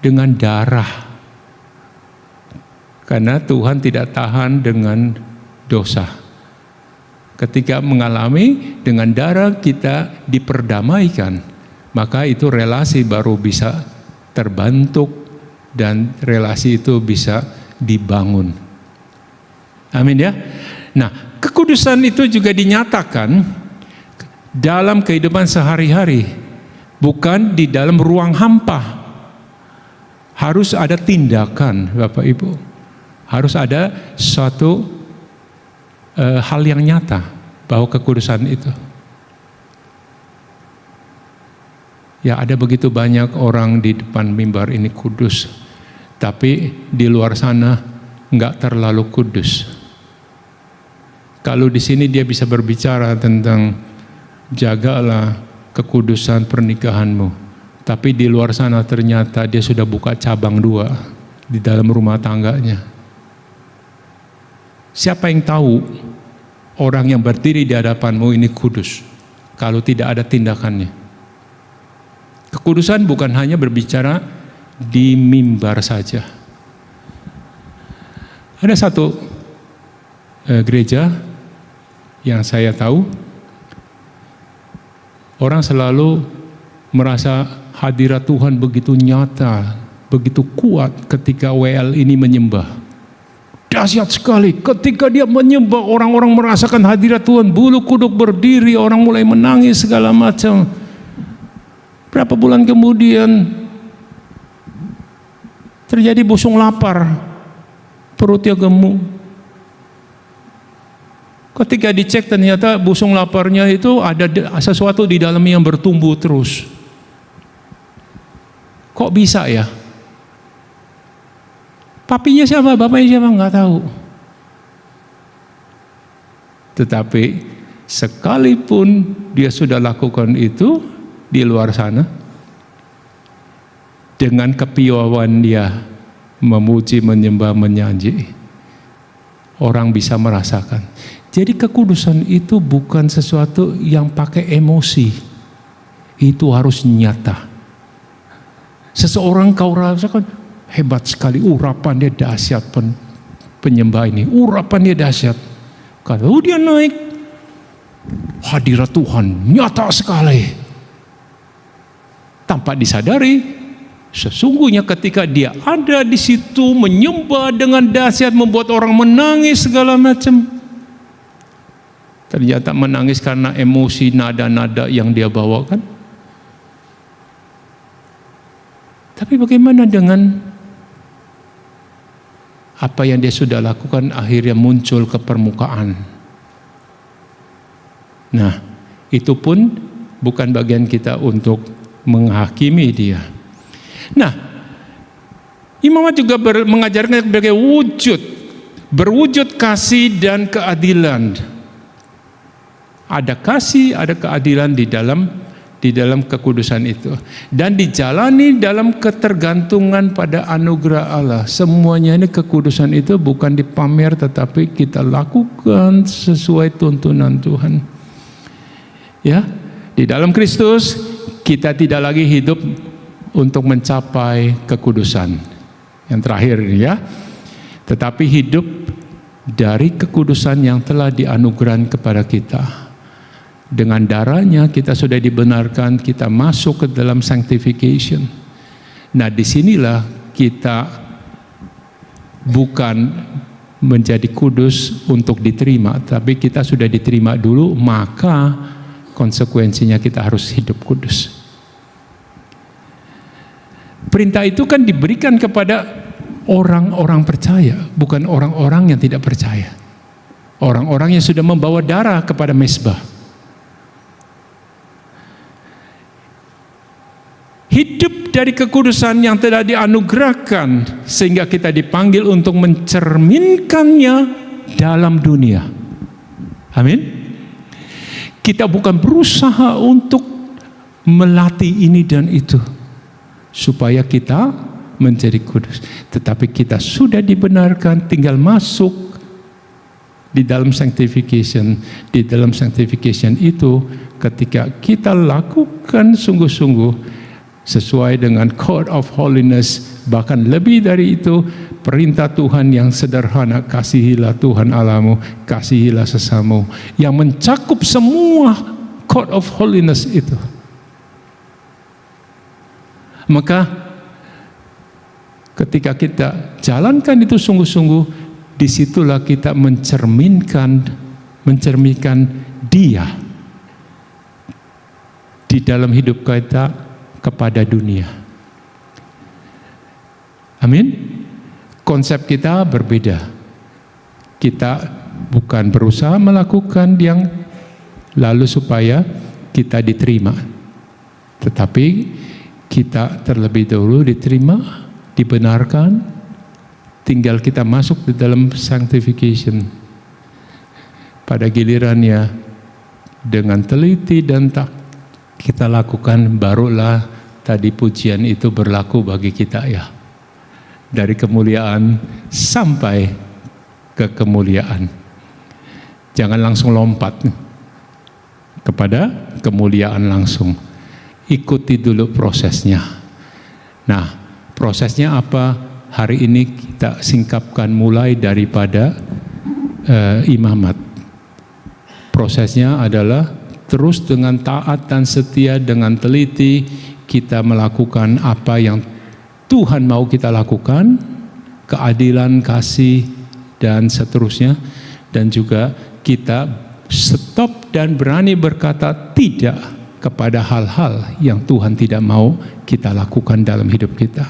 Dengan darah. Karena Tuhan tidak tahan dengan dosa. Ketika mengalami dengan darah kita diperdamaikan, maka itu relasi baru bisa terbentuk dan relasi itu bisa dibangun. Amin ya. Nah, kekudusan itu juga dinyatakan dalam kehidupan sehari-hari, bukan di dalam ruang hampa. Harus ada tindakan, Bapak Ibu. Harus ada suatu hal yang nyata bahwa kekudusan itu. Ya, ada begitu banyak orang di depan mimbar ini kudus, tapi di luar sana enggak terlalu kudus. Kalau di sini dia bisa berbicara tentang jagalah kekudusan pernikahanmu, tapi di luar sana ternyata dia sudah buka cabang 2 di dalam rumah tangganya. Siapa yang tahu orang yang berdiri di hadapanmu ini kudus kalau tidak ada tindakannya? Kekudusan bukan hanya berbicara di mimbar saja. Ada satu gereja yang saya tahu, orang selalu merasa hadirat Tuhan begitu nyata, begitu kuat ketika WL ini menyembah. Dahsyat sekali ketika dia menyembah, orang-orang merasakan hadirat Tuhan, bulu kuduk berdiri, orang mulai menangis segala macam. Berapa bulan kemudian terjadi busung lapar, perutnya gemuk. Ketika dicek ternyata busung laparnya itu ada sesuatu di dalamnya yang bertumbuh terus. Kok bisa ya? Papinya siapa, bapaknya siapa, nggak tahu. Tetapi sekalipun dia sudah lakukan itu di luar sana, dengan kepiawaian dia memuji, menyembah, menyanyi, orang bisa merasakan. Jadi kekudusan itu bukan sesuatu yang pakai emosi, itu harus nyata. Seseorang kau rasakan hebat sekali, urapannya dahsyat, penyembah ini, urapannya dahsyat. Kalau dia naik, hadirat Tuhan nyata sekali. Tanpa disadari, Sesungguhnya ketika dia ada di situ menyembah dengan dahsyat, membuat orang menangis segala macam. Ternyata menangis karena emosi, nada-nada yang dia bawakan. Tapi bagaimana dengan apa yang dia sudah lakukan akhirnya muncul ke permukaan? Nah, itu pun bukan bagian kita untuk menghakimi dia. Nah, imamat juga mengajarkan sebagai berwujud kasih dan keadilan. Ada kasih, ada keadilan di dalam kekudusan itu, dan dijalani dalam ketergantungan pada anugerah Allah. Semuanya ini kekudusan itu bukan dipamer, tetapi kita lakukan sesuai tuntunan Tuhan. Ya, di dalam Kristus kita tidak lagi hidup untuk mencapai kekudusan yang terakhir ini ya, tetapi hidup dari kekudusan yang telah dianugerahkan kepada kita. Dengan darahnya kita sudah dibenarkan, kita masuk ke dalam sanctification. Nah, disinilah kita bukan menjadi kudus untuk diterima, tapi kita sudah diterima dulu, maka konsekuensinya kita harus hidup kudus. Perintah itu kan diberikan kepada orang-orang percaya, bukan orang-orang yang tidak percaya. Orang-orang yang sudah membawa darah kepada mezbah. Hidup dari kekudusan yang telah dianugerahkan sehingga kita dipanggil untuk mencerminkannya dalam dunia. Amin. Kita bukan berusaha untuk melatih ini dan itu supaya kita menjadi kudus, tetapi kita sudah dibenarkan, tinggal masuk di dalam sanctification. Di dalam sanctification itu ketika kita lakukan sungguh-sungguh sesuai dengan code of holiness, bahkan lebih dari itu, perintah Tuhan yang sederhana, kasihilah Tuhan Allahmu, kasihilah sesamamu, yang mencakup semua code of holiness itu. Maka ketika kita jalankan itu sungguh-sungguh, disitulah kita mencerminkan Dia di dalam hidup kita kepada dunia. Amin. Konsep kita berbeda. Kita bukan berusaha melakukan yang lalu supaya kita diterima, tetapi kita terlebih dahulu diterima, dibenarkan, tinggal kita masuk di dalam sanctification. Pada gilirannya dengan teliti dan tak kita lakukan, barulah tadi pujian itu berlaku bagi kita ya. Dari kemuliaan sampai ke kemuliaan. Jangan langsung lompat kepada kemuliaan langsung. Ikuti dulu prosesnya. Nah, prosesnya apa? Hari ini kita singkapkan mulai daripada imamat. Prosesnya adalah terus dengan taat dan setia, dengan teliti kita melakukan apa yang Tuhan mau kita lakukan, keadilan, kasih, dan seterusnya. Dan juga kita stop dan berani berkata tidak kepada hal-hal yang Tuhan tidak mau kita lakukan dalam hidup kita.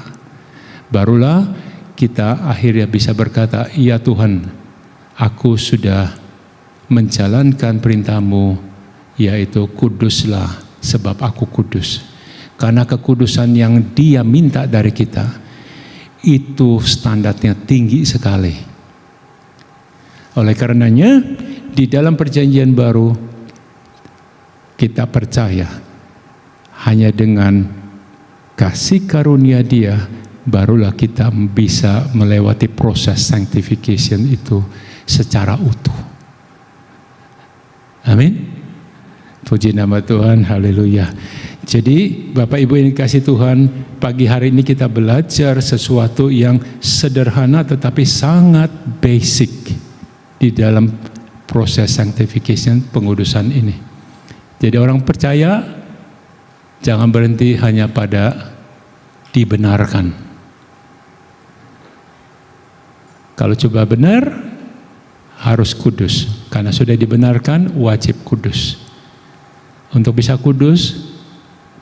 Barulah kita akhirnya bisa berkata, iya Tuhan, aku sudah menjalankan perintah-Mu, yaitu kuduslah sebab aku kudus. Karena kekudusan yang Dia minta dari kita, itu standarnya tinggi sekali. Oleh karenanya, di dalam perjanjian baru, kita percaya hanya dengan kasih karunia Dia, barulah kita bisa melewati proses sanctification itu secara utuh. Amin. Puji nama Tuhan, haleluya. Jadi Bapak Ibu yang dikasihi Tuhan, pagi hari ini kita belajar sesuatu yang sederhana tetapi sangat basic di dalam proses sanctification, pengudusan ini. Jadi orang percaya jangan berhenti hanya pada dibenarkan. Kalau coba benar, harus kudus. Karena sudah dibenarkan, wajib kudus. Untuk bisa kudus,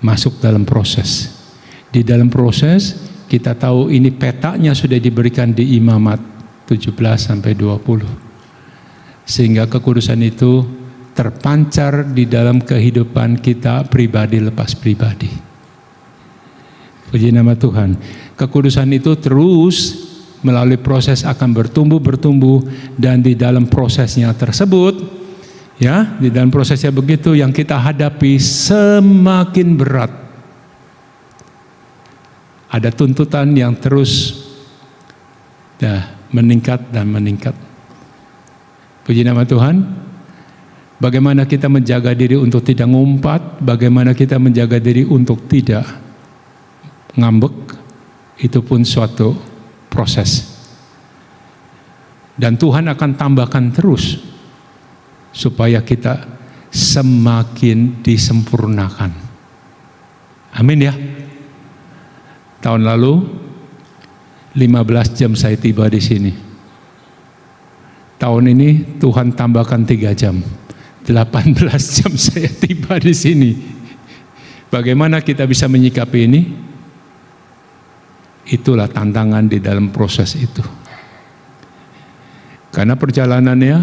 masuk dalam proses. Di dalam proses, kita tahu ini petanya sudah diberikan di Imamat 17-20. Sehingga kekudusan itu terpancar di dalam kehidupan kita pribadi lepas pribadi. Puji nama Tuhan. Kekudusan itu terus melalui proses akan bertumbuh dan di dalam prosesnya tersebut, ya, di dalam prosesnya begitu yang kita hadapi semakin berat. Ada tuntutan yang terus meningkat dan meningkat. Puji nama Tuhan. Bagaimana kita menjaga diri untuk tidak ngumpat, bagaimana kita menjaga diri untuk tidak ngambek, itu pun suatu proses. Dan Tuhan akan tambahkan terus supaya kita semakin disempurnakan. Amin ya. Tahun lalu 15 jam saya tiba di sini. Tahun ini Tuhan tambahkan 3 jam. 18 jam saya tiba di sini. Bagaimana kita bisa menyikapi ini? Itulah tantangan di dalam proses itu. Karena perjalanannya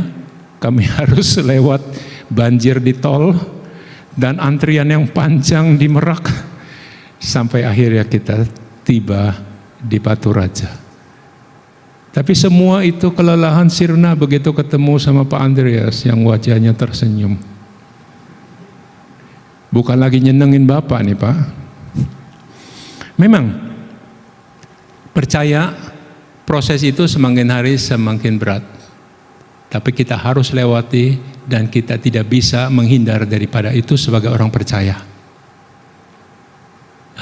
kami harus lewat banjir di tol dan antrian yang panjang di Merak sampai akhirnya kita tiba di Batu Raja. Tapi semua itu kelelahan sirna begitu ketemu sama Pak Andreas yang wajahnya tersenyum. Bukan lagi nyenengin Bapak nih Pak. Memang percaya proses itu semakin hari semakin berat. Tapi kita harus lewati dan kita tidak bisa menghindar daripada itu sebagai orang percaya.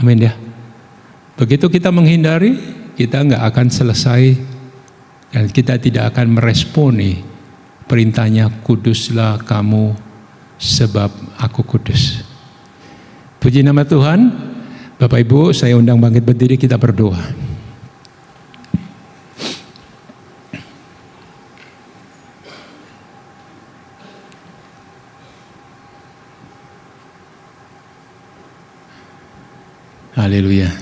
Amin ya. Begitu kita menghindari, kita nggak akan selesai dan kita tidak akan meresponi perintahnya, kuduslah kamu sebab aku kudus. Puji nama Tuhan. Bapak Ibu, saya undang bangkit berdiri, kita berdoa. Haleluya.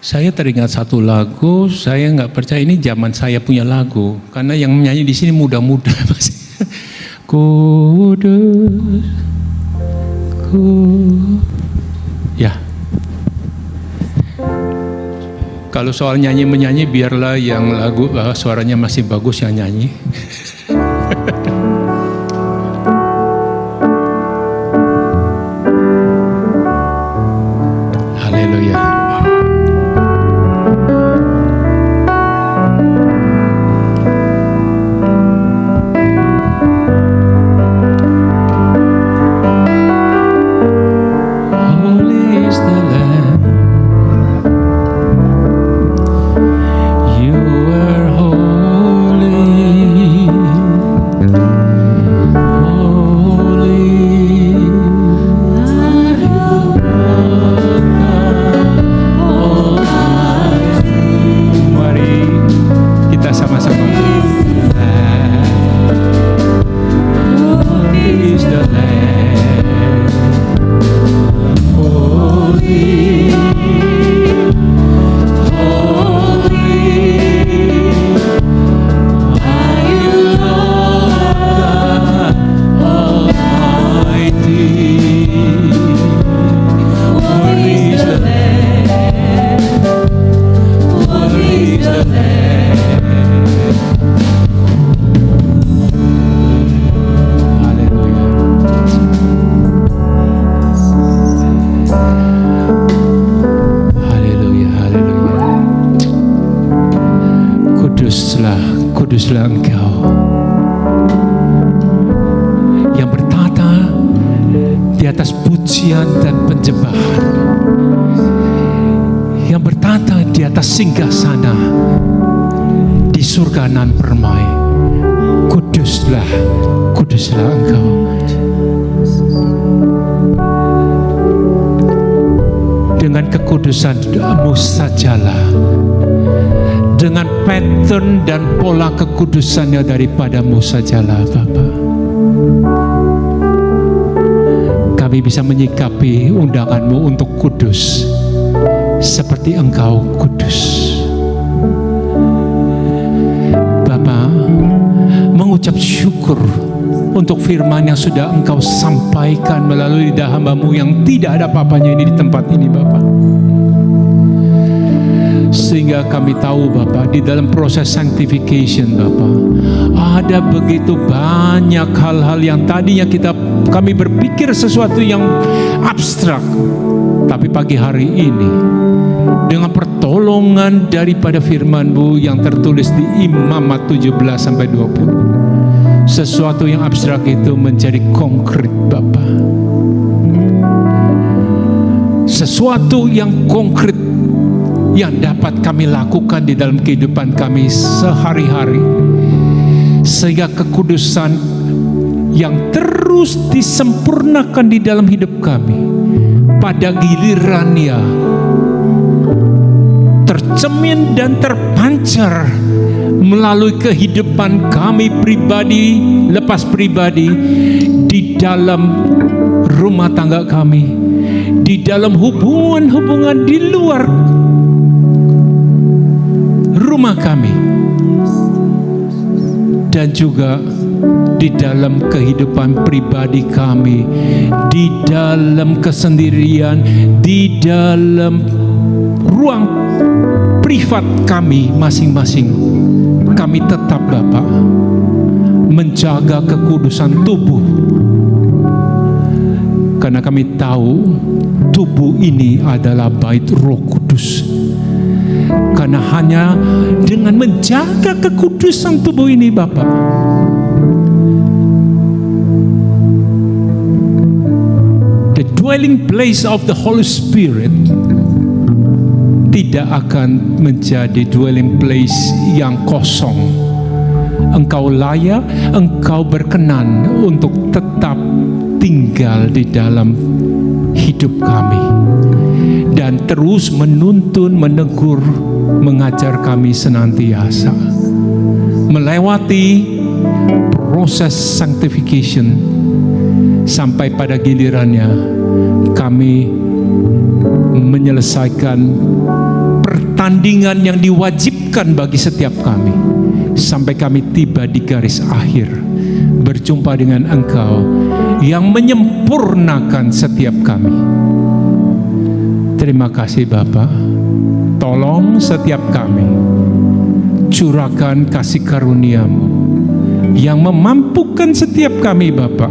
Saya teringat satu lagu, saya nggak percaya ini zaman saya punya lagu, karena yang menyanyi di sini muda-muda masih. Kudus, ya. Kalau soal nyanyi menyanyi, biarlah yang lagu suaranya masih bagus yang nyanyi. Haleluya. Kuduslah Engkau yang bertata di atas pujian dan penyembahan, yang bertata di atas singgasana di surga nan permai. Kuduslah Engkau. dengan kekudusan-Mu sajalah, dengan pattern dan pola kekudusannya daripada-Mu sajalah Bapa. Kami bisa menyikapi undangan-Mu untuk kudus seperti Engkau kudus. Bapa, mengucap syukur untuk firman yang sudah Engkau sampaikan melalui lidah hamba-Mu yang tidak ada apa-apanya ini di tempat ini Bapa. Sehingga kami tahu Bapa, di dalam proses sanctification Bapa, ada begitu banyak hal-hal yang tadinya kami berpikir sesuatu yang abstrak, tapi pagi hari ini dengan pertolongan daripada firman-Mu yang tertulis di Imamat 17-20, sesuatu yang abstrak itu menjadi konkret Bapa. Sesuatu yang konkret yang dapat kami lakukan di dalam kehidupan kami sehari-hari, sehingga kekudusan yang terus disempurnakan di dalam hidup kami pada gilirannya tercermin dan terpancar melalui kehidupan kami pribadi lepas pribadi, di dalam rumah tangga kami, di dalam hubungan-hubungan di luar rumah kami, dan juga di dalam kehidupan pribadi kami, di dalam kesendirian, di dalam ruang privat kami masing-masing. Kami tetap Bapa menjaga kekudusan tubuh, karena kami tahu tubuh ini adalah bait Roh Kudus. Karena hanya dengan menjaga kekudusan tubuh ini Bapa, the dwelling place of the Holy Spirit tidak akan menjadi dwelling place yang kosong. Engkau layak, Engkau berkenan untuk tetap tinggal di dalam hidup kami, dan terus menuntun, menegur, mengajar kami senantiasa melewati proses sanctification sampai pada gilirannya kami menyelesaikan pertandingan yang diwajibkan bagi setiap kami, sampai kami tiba di garis akhir berjumpa dengan Engkau yang menyempurnakan setiap kami. Terima kasih Bapa. Tolong setiap kami, curahkan kasih karunia-Mu yang memampukan setiap kami Bapa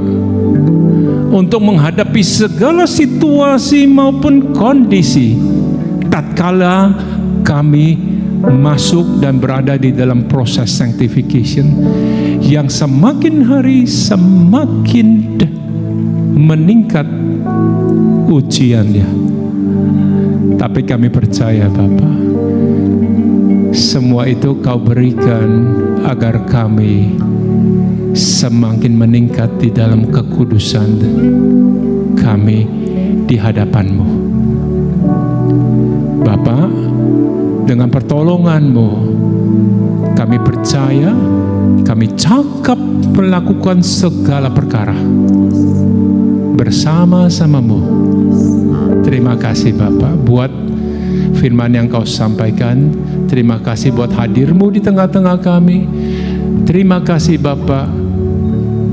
untuk menghadapi segala situasi maupun kondisi tatkala kami masuk dan berada di dalam proses sanctification yang semakin hari semakin meningkat ujiannya. Tapi kami percaya Bapa, semua itu Kau berikan agar kami semakin meningkat di dalam kekudusan kami di hadapan-Mu. Bapa, dengan pertolongan-Mu kami percaya, kami cakap melakukan segala perkara bersama-sama-Mu. Terima kasih Bapa buat firman yang Kau sampaikan. Terima kasih buat hadir-Mu di tengah-tengah kami. Terima kasih Bapa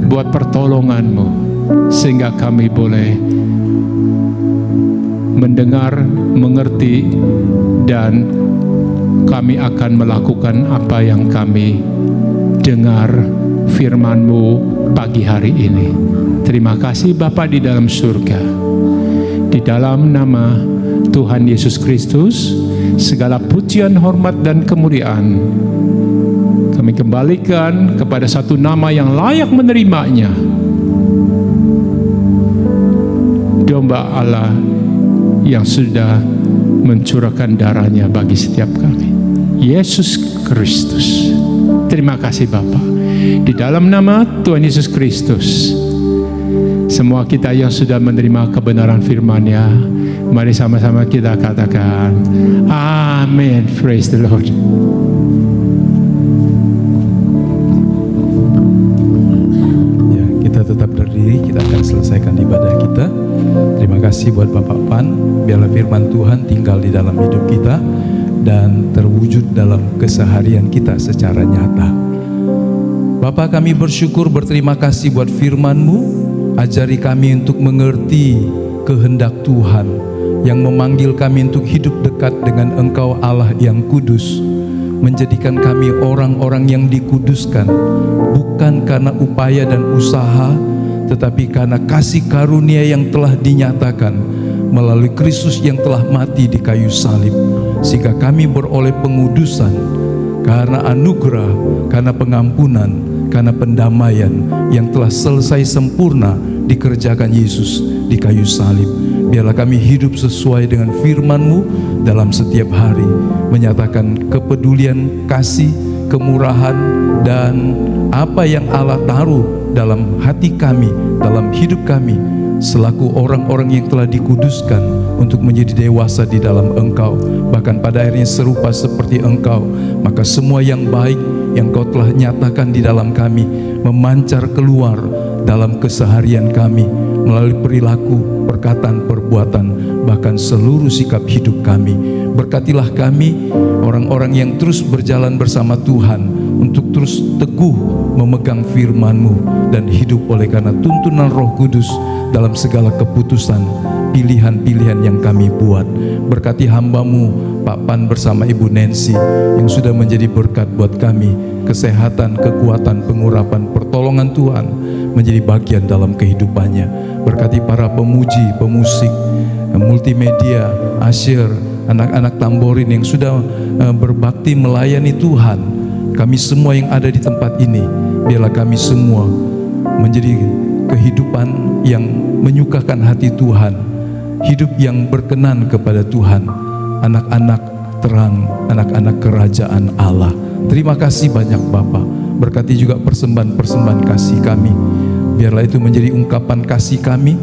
buat pertolongan-Mu sehingga kami boleh mendengar, mengerti, dan kami akan melakukan apa yang kami dengar firman-Mu pagi hari ini. Terima kasih Bapa di dalam surga. Di dalam nama Tuhan Yesus Kristus, segala pujian, hormat, dan kemuliaan kami kembalikan kepada satu nama yang layak menerimanya, domba Allah yang sudah mencurahkan darahnya bagi setiap kami, Yesus Kristus. Terima kasih Bapa. Di dalam nama Tuhan Yesus Kristus, semua kita yang sudah menerima kebenaran firman-Nya, Mari sama-sama kita katakan, amin. Praise the Lord. Ya, kita tetap berdiri, kita akan selesaikan ibadah kita. Terima kasih buat Bapak Pan. Biarlah firman Tuhan tinggal di dalam hidup kita dan terwujud dalam keseharian kita secara nyata. Bapa, kami bersyukur, berterima kasih buat firman-Mu. Ajari kami untuk mengerti kehendak Tuhan yang memanggil kami untuk hidup dekat dengan Engkau Allah yang kudus, menjadikan kami orang-orang yang dikuduskan, bukan karena upaya dan usaha, tetapi karena kasih karunia yang telah dinyatakan melalui Kristus yang telah mati di kayu salib, sehingga kami beroleh pengudusan karena anugerah, karena pengampunan, karena pendamaian yang telah selesai sempurna dikerjakan Yesus di kayu salib. Biarlah kami hidup sesuai dengan firman-Mu dalam setiap hari, menyatakan kepedulian, kasih, kemurahan, dan apa yang Allah taruh dalam hati kami, dalam hidup kami, selaku orang-orang yang telah dikuduskan untuk menjadi dewasa di dalam Engkau, bahkan pada akhirnya serupa seperti Engkau. Maka semua yang baik yang Kau telah nyatakan di dalam kami memancar keluar dalam keseharian kami, melalui perilaku, perkataan, perbuatan, bahkan seluruh sikap hidup kami. Berkatilah kami, orang-orang yang terus berjalan bersama Tuhan, untuk terus teguh memegang firman-Mu dan hidup oleh karena tuntunan Roh Kudus dalam segala keputusan, pilihan-pilihan yang kami buat. Berkati hamba-Mu Pak Pan bersama Ibu Nancy yang sudah menjadi berkat buat kami, kesehatan, kekuatan, pengurapan, pertolongan Tuhan menjadi bagian dalam kehidupannya. Berkati para pemuji, pemusik, multimedia, asyir, anak-anak tamborin yang sudah berbakti melayani Tuhan. Kami semua yang ada di tempat ini, biarlah kami semua menjadi kehidupan yang menyukakan hati Tuhan, hidup yang berkenan kepada Tuhan, anak-anak terang, anak-anak kerajaan Allah. Terima kasih banyak Bapa. Berkati juga persembahan-persembahan kasih kami. Biarlah itu menjadi ungkapan kasih kami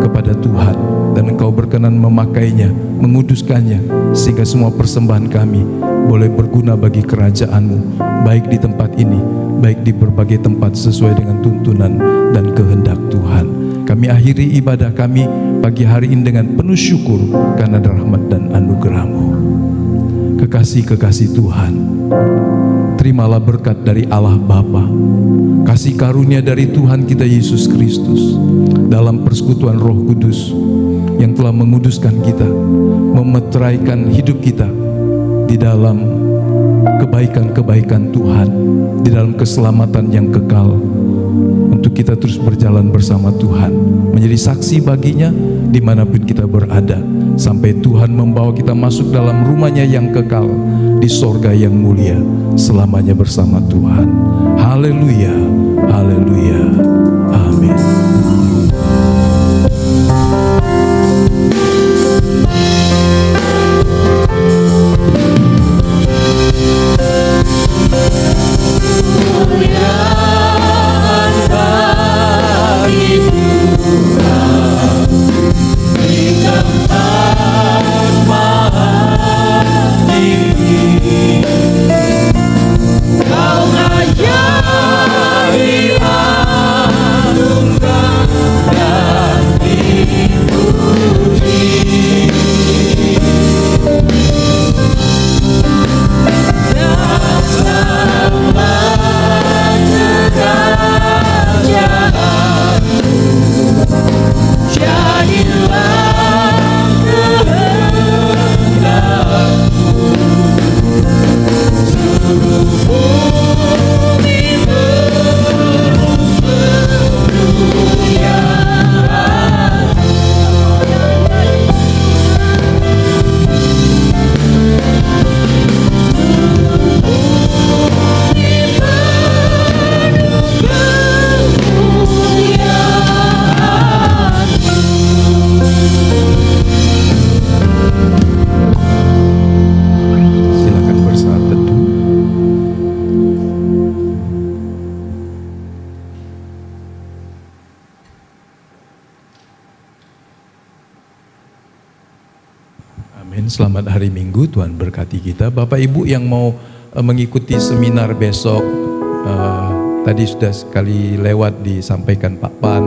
kepada Tuhan, dan Engkau berkenan memakainya, menguduskannya, sehingga semua persembahan kami boleh berguna bagi kerajaan-Mu, baik di tempat ini, baik di berbagai tempat sesuai dengan tuntunan dan kehendak Tuhan. Kami akhiri ibadah kami pagi hari ini dengan penuh syukur karena rahmat dan anugerah-Mu. Kekasih-kekasih Tuhan, terimalah berkat dari Allah Bapa, kasih karunia dari Tuhan kita Yesus Kristus, dalam persekutuan Roh Kudus yang telah menguduskan kita, memeteraikan hidup kita di dalam kebaikan-kebaikan Tuhan, di dalam keselamatan yang kekal, untuk kita terus berjalan bersama Tuhan, menjadi saksi baginya dimanapun kita berada, sampai Tuhan membawa kita masuk dalam rumahnya yang kekal di sorga yang mulia, selamanya bersama Tuhan. Haleluya, haleluya, amin. Kau ngajari Amin. Selamat hari Minggu, Tuhan berkati kita. Bapak Ibu yang mau mengikuti seminar besok, tadi sudah sekali lewat disampaikan Pak Pan,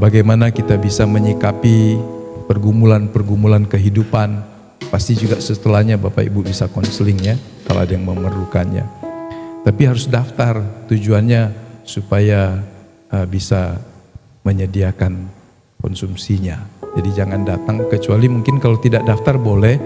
bagaimana kita bisa menyikapi pergumulan-pergumulan kehidupan. Pasti juga setelahnya Bapak Ibu bisa konseling ya, kalau ada yang memerlukannya. Tapi harus daftar, tujuannya supaya bisa menyediakan konsumsinya. Jadi jangan datang, kecuali mungkin kalau tidak daftar boleh